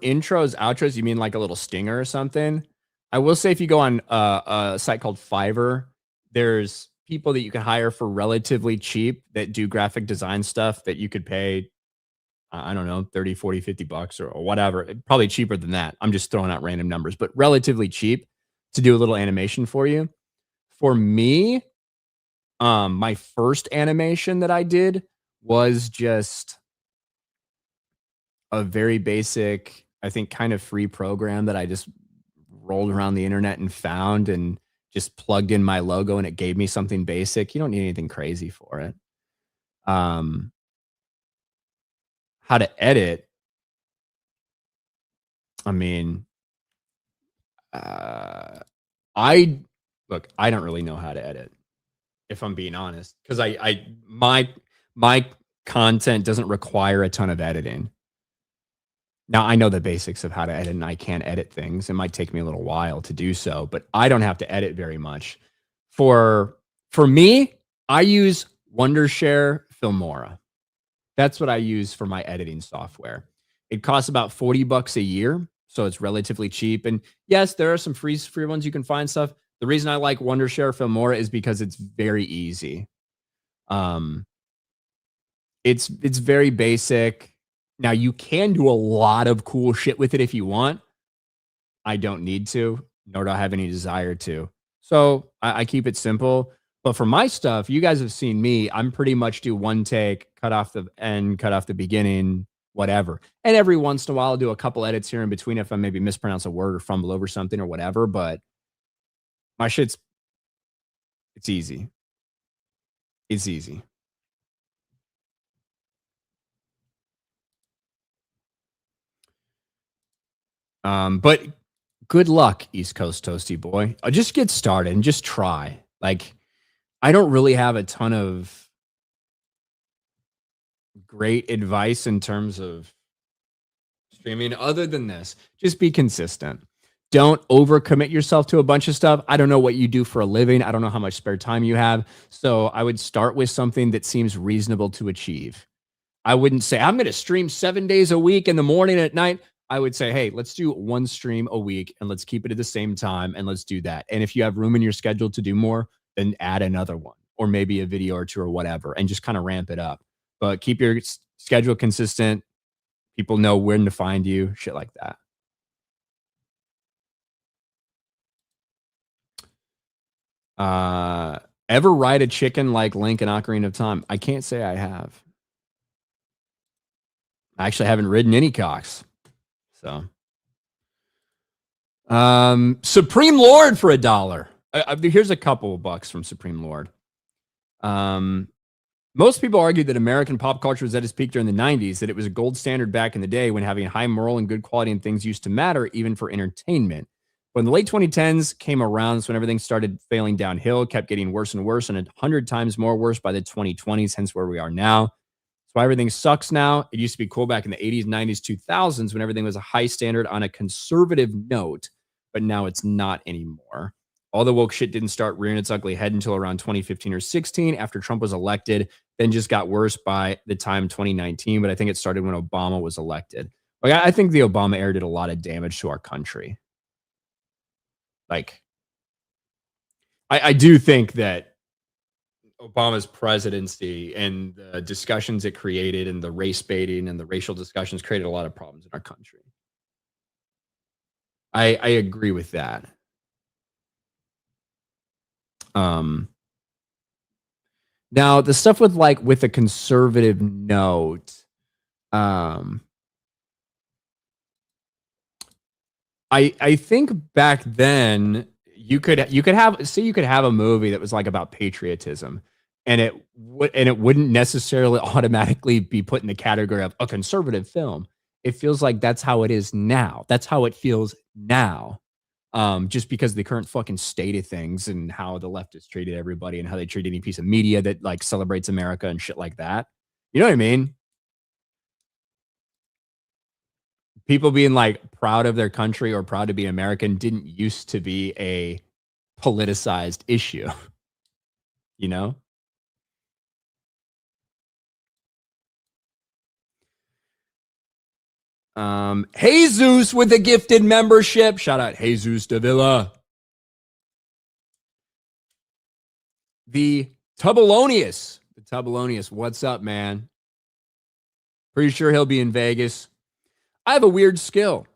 intros, outros, you mean like a little stinger or something? I will say if you go on a site called Fiverr, there's people that you can hire for relatively cheap that do graphic design stuff that you could pay, I don't know, 30, 40, 50 bucks or whatever. Probably cheaper than that. I'm just throwing out random numbers, but relatively cheap to do a little animation for you. For me, my first animation that I did was just a very basic, I think, kind of free program that I just rolled around the internet and found and just plugged in my logo and it gave me something basic. You don't need anything crazy for it. How to edit? I mean, I don't really know how to edit, if I'm being honest, because my content doesn't require a ton of editing. Now, I know the basics of how to edit, and I can edit things. It might take me a little while to do so, but I don't have to edit very much. For me, I use Wondershare Filmora. That's what I use for my editing software. It costs about $40 a year, so it's relatively cheap. And yes, there are some free ones you can find stuff. The reason I like Wondershare Filmora is because it's very easy. It's very basic. Now, you can do a lot of cool shit with it if you want. I don't need to, nor do I have any desire to. So I keep it simple. But for my stuff, you guys have seen me. I'm pretty much do one take, cut off the end, cut off the beginning, whatever. And every once in a while, I'll do a couple edits here in between if I maybe mispronounce a word or fumble over something or whatever. But my shit's, it's easy. It's easy. But good luck, East Coast Toasty Boy. Just get started and just try. Like, I don't really have a ton of great advice in terms of streaming other than this. Just be consistent. Don't overcommit yourself to a bunch of stuff. I don't know what you do for a living. I don't know how much spare time you have. So I would start with something that seems reasonable to achieve. I wouldn't say I'm going to stream 7 days a week in the morning and at night. I would say, hey, let's do one stream a week and let's keep it at the same time and let's do that. And if you have room in your schedule to do more, then add another one or maybe a video or two or whatever and just kind of ramp it up. But keep your schedule consistent. People know when to find you, shit like that. Ever ride a chicken like Link in Ocarina of Time? I can't say I have. I actually haven't ridden any cocks. So, Supreme Lord for $1. Here's a couple of bucks from Supreme Lord. Most people argue that American pop culture was at its peak during the 90s, that it was a gold standard back in the day when having high moral and good quality and things used to matter, even for entertainment. When the late 2010s came around, that's when everything started failing downhill, kept getting worse and worse, and 100 times more worse by the 2020s, hence where we are now. That's why everything sucks now. It used to be cool back in the 80s, 90s, 2000s when everything was a high standard on a conservative note, but now it's not anymore. All the woke shit didn't start rearing its ugly head until around 2015 or 16 after Trump was elected, then just got worse by the time 2019. But I think it started when Obama was elected. Like, I think the Obama era did a lot of damage to our country. Like, I do think that Obama's presidency and the discussions it created and the race baiting and the racial discussions created a lot of problems in our country. I agree with that. Now the stuff with a conservative note, I think back then you could have a movie that was like about patriotism and it wouldn't necessarily automatically be put in the category of a conservative film. It feels like that's how it is now. That's how it feels now. Just because of the current fucking state of things and how the left has treated everybody and how they treat any piece of media that like celebrates America and shit like that. You know what I mean? People being like proud of their country or proud to be American didn't used to be a politicized issue, you know? Jesus with a gifted membership. Shout out Jesus Davila. The Tubelonius. What's up, man? Pretty sure he'll be in Vegas. I have a weird skill.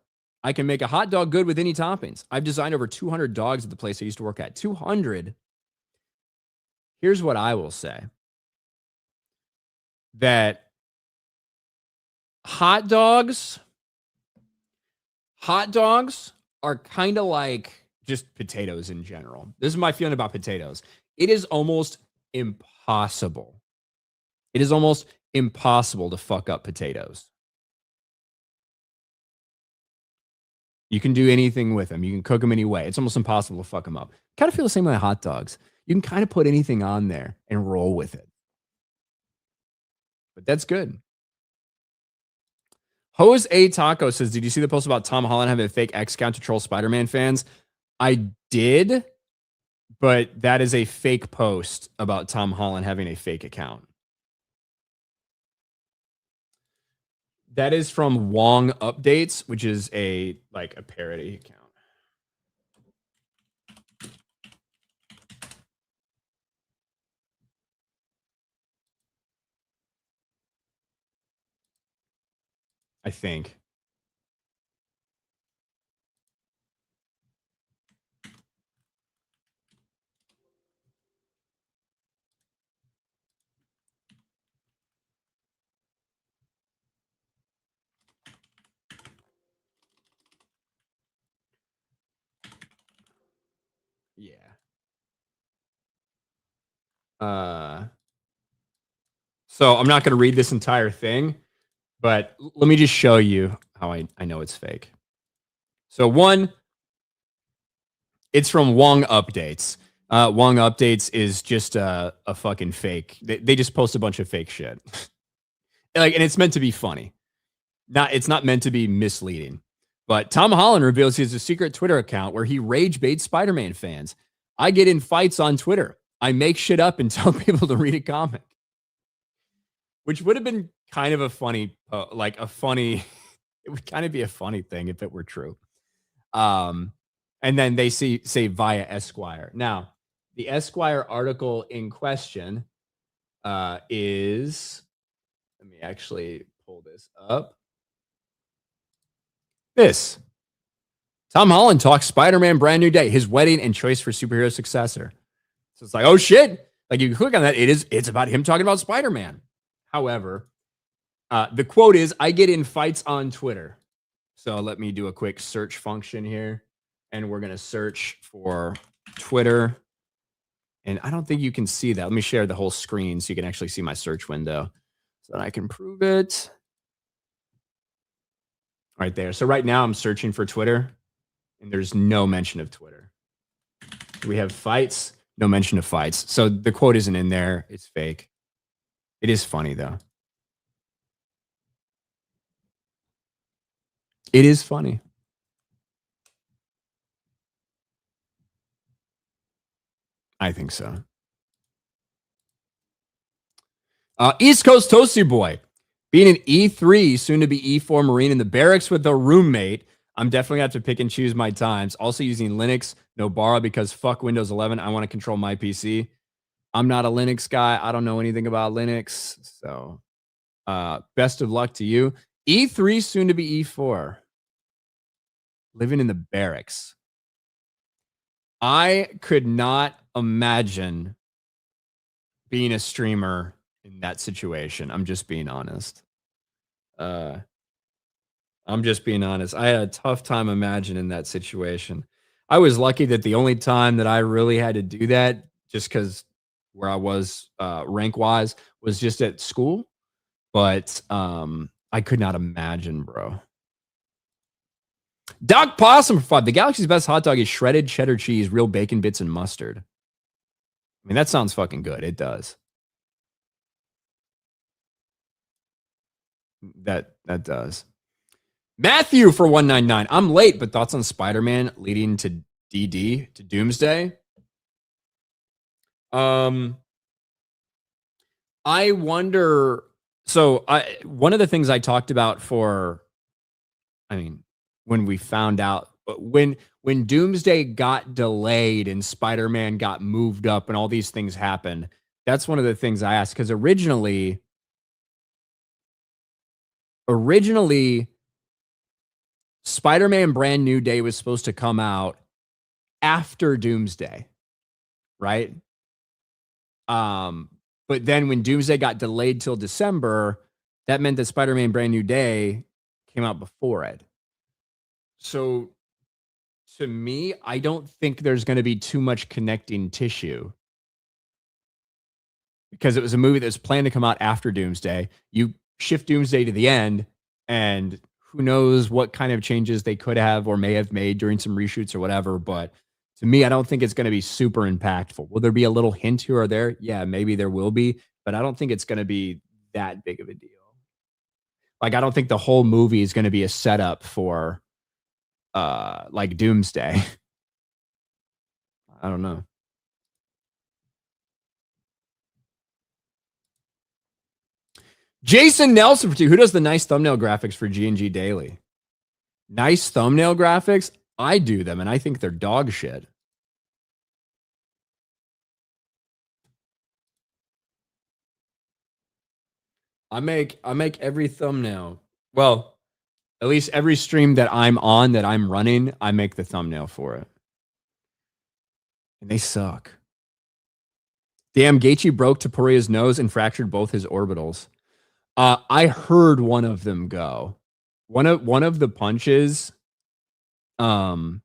I can make a hot dog good with any toppings. I've designed over 200 dogs at the place I used to work at. 200. Here's what I will say. That hot dogs are kind of like just potatoes in general. This is my feeling about potatoes. It is almost impossible. It is almost impossible to fuck up potatoes. You can do anything with them. You can cook them any way. It's almost impossible to fuck them up. Kind of feel the same way with hot dogs. You can kind of put anything on there and roll with it. But that's good. Jose Taco says, did you see the post about Tom Holland having a fake X account to troll Spider-Man fans? I did, but that is a fake post about Tom Holland having a fake account. That is from Wong Updates, which is a parody account. I think. Yeah. So I'm not going to read this entire thing, but let me just show you how I know it's fake. So one, it's from Wong Updates. Wong Updates is just a fucking fake. They just post a bunch of fake shit. And it's meant to be funny. It's not meant to be misleading. But Tom Holland reveals he has a secret Twitter account where he rage baits Spider-Man fans. I get in fights on Twitter. I make shit up and tell people to read a comic. Which would have been kind of a funny, like a funny. It would kind of be a funny thing if it were true. And then they say via Esquire. Now, the Esquire article in question is. Let me actually pull this up. This. Tom Holland talks Spider-Man Brand New Day, his wedding and choice for superhero successor. So it's like, oh shit. Like you click on that, it's about him talking about Spider-Man. However, the quote is, I get in fights on Twitter. So let me do a quick search function here. And we're going to search for Twitter. And I don't think you can see that. Let me share the whole screen so you can actually see my search window so that I can prove it. Right there. So right now I'm searching for Twitter and there's no mention of Twitter. We have fights, no mention of fights. So the quote isn't in there. It's fake. It is funny though. It is funny. I think so. East Coast Toasty Boy. Being an E3, soon to be E4 Marine in the barracks with a roommate, I'm definitely going to have to pick and choose my times. Also using Linux, no Bara, because fuck Windows 11. I want to control my PC. I'm not a Linux guy. I don't know anything about Linux. So best of luck to you. E3, soon to be E4. Living in the barracks. I could not imagine being a streamer in that situation. I'm just being honest. I had a tough time imagining that situation. I was lucky that the only time that I really had to do that, just because where I was rank wise, was just at school. But I could not imagine, bro. Doc Possum for 5. The Galaxy's best hot dog is shredded cheddar cheese, real bacon bits, and mustard. I mean, that sounds fucking good. It does. That does. Matthew for 199. I'm late, but thoughts on Spider-Man leading to DD, to Doomsday? I wonder. So one of the things I talked about when we found out, when Doomsday got delayed and Spider-Man got moved up and all these things happened, that's one of the things I asked, because originally Spider-Man Brand New Day was supposed to come out after Doomsday, right? But then when Doomsday got delayed till December, that meant that Spider-Man Brand New Day came out before it. So to me, I don't think there's going to be too much connecting tissue, because it was a movie that was planned to come out after Doomsday. You shift Doomsday to the end, and who knows what kind of changes they could have or may have made during some reshoots or whatever. But to me, I don't think it's going to be super impactful. Will there be a little hint here or there? Yeah, maybe there will be, but I don't think it's going to be that big of a deal. Like, I don't think the whole movie is going to be a setup for like Doomsday. I don't know. Jason Nelson for 2. Who does the nice thumbnail graphics for G&G Daily? Nice thumbnail graphics? I do them, and I think they're dog shit. I make every thumbnail. Well, at least every stream that I'm on, that I'm running, I make the thumbnail for it. And they suck. Damn, Gaethje broke Taporia's nose and fractured both his orbitals. I heard one of them go. One of the punches, one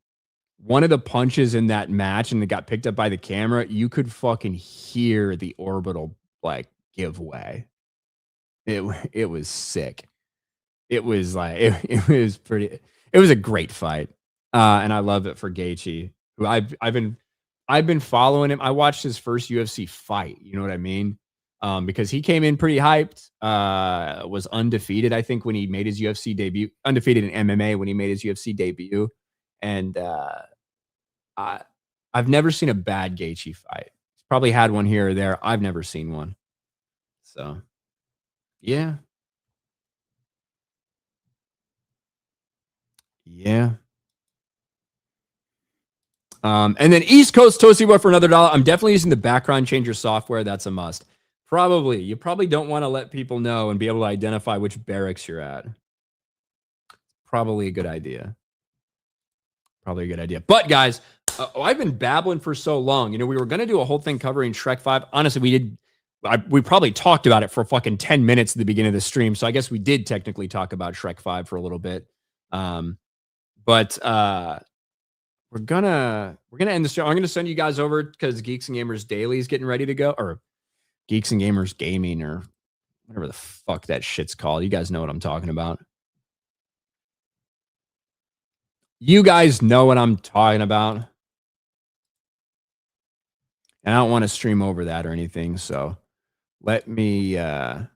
of the punches in that match, and it got picked up by the camera, you could fucking hear the orbital like give way. It was sick. It was like it was pretty. It was a great fight, and I love it for Gaethje, who I've been following him. I watched his first UFC fight. You know what I mean? Because he came in pretty hyped. Was undefeated, I think, when he made his UFC debut. Undefeated in MMA when he made his UFC debut, and I've never seen a bad Gaethje fight. He's probably had one here or there. I've never seen one. So, yeah. Yeah. And then East Coast Toasty Boy for another $1. I'm definitely using the background changer software. That's a must. Probably. You probably don't want to let people know and be able to identify which barracks you're at. Probably a good idea. Probably a good idea. But guys, I've been babbling for so long. You know, we were going to do a whole thing covering Shrek 5. Honestly, we probably talked about it for fucking 10 minutes at the beginning of the stream. So I guess we did technically talk about Shrek 5 for a little bit. But we're gonna end the show. I'm gonna send you guys over because Geeks and Gamers Daily is getting ready to go, or Geeks and Gamers Gaming, or whatever the fuck that shit's called. You guys know what I'm talking about. You guys know what I'm talking about. And I don't want to stream over that or anything, so let me I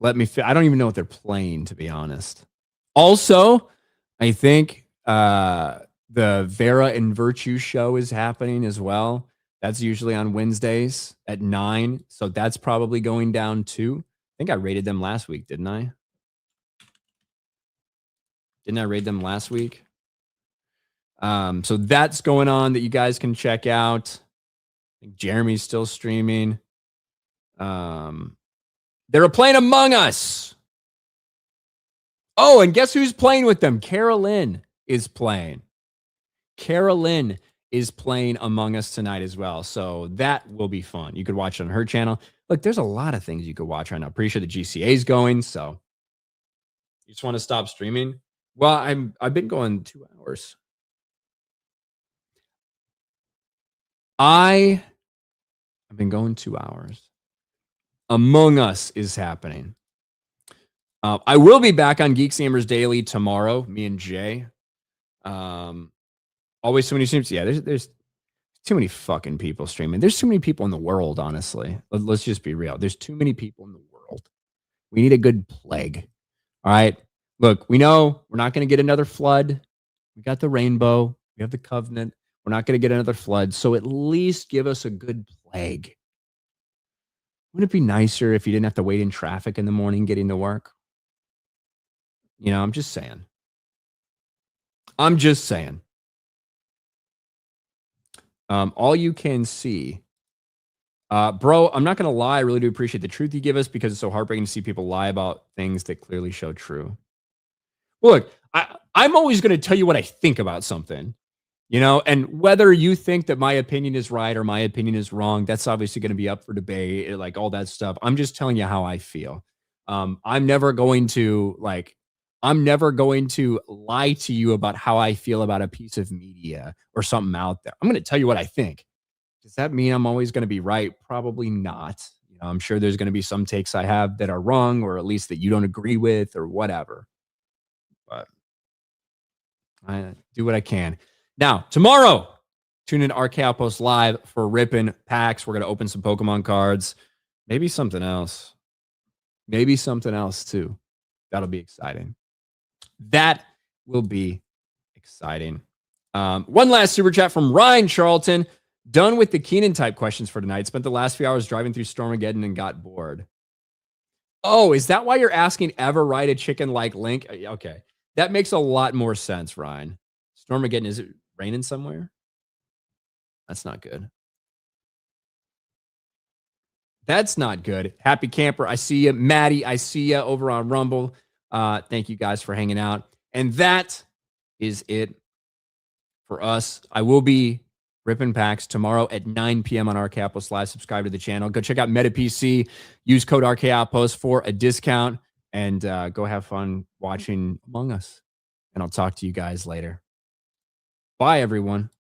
don't even know what they're playing, to be honest. Also, I think the Vera and Virtue show is happening as well. That's usually on Wednesdays at 9. So that's probably going down too. I think I rated them last week, didn't I? Didn't I rate them last week? So that's going on that you guys can check out. I think Jeremy's still streaming. They're playing Among Us. Oh, and guess who's playing with them? Carolyn is playing. Carolyn is playing Among Us tonight as well. So that will be fun. You could watch it on her channel. Look, there's a lot of things you could watch right now. Pretty sure the GCA is going. So you just want to stop streaming? Well, I've been going 2 hours. I've been going 2 hours. Among Us is happening. I will be back on Geeks and Gamers Daily tomorrow, me and Jay. Always so many streams. Yeah, there's too many fucking people streaming. There's too many people in the world, honestly. Let's just be real. There's too many people in the world. We need a good plague. All right. Look, we know we're not going to get another flood. We got the rainbow. We have the covenant. We're not going to get another flood. So at least give us a good plague. Wouldn't it be nicer if you didn't have to wait in traffic in the morning getting to work? You know, I'm just saying. I'm just saying. All you can see. Bro, I'm not going to lie. I really do appreciate the truth you give us because it's so heartbreaking to see people lie about things that clearly show true. Well, look, I'm always going to tell you what I think about something, you know, and whether you think that my opinion is right or my opinion is wrong, that's obviously going to be up for debate, like all that stuff. I'm just telling you how I feel. I'm never going to lie to you about how I feel about a piece of media or something out there. I'm going to tell you what I think. Does that mean I'm always going to be right? Probably not. You know, I'm sure there's going to be some takes I have that are wrong, or at least that you don't agree with or whatever. But I do what I can. Now, tomorrow, tune in to RK Outpost Live for ripping packs. We're going to open some Pokemon cards. Maybe something else. Maybe something else too. That'll be exciting. That will be exciting. One last super chat from Ryan Charlton. Done with the Keenan type questions for tonight. Spent the last few hours driving through Stormageddon and got bored. Oh, is that why you're asking ever ride a chicken like Link? Okay. That makes a lot more sense, Ryan. Stormageddon, is it raining somewhere? That's not good. That's not good. Happy Camper, I see you. Maddie, I see you over on Rumble. Thank you guys for hanging out. And that is it for us. I will be ripping packs tomorrow at 9 p.m. on RK Outpost Live. Subscribe to the channel. Go check out MetaPC. Use code RK Outpost for a discount. And go have fun watching Among Us. And I'll talk to you guys later. Bye, everyone.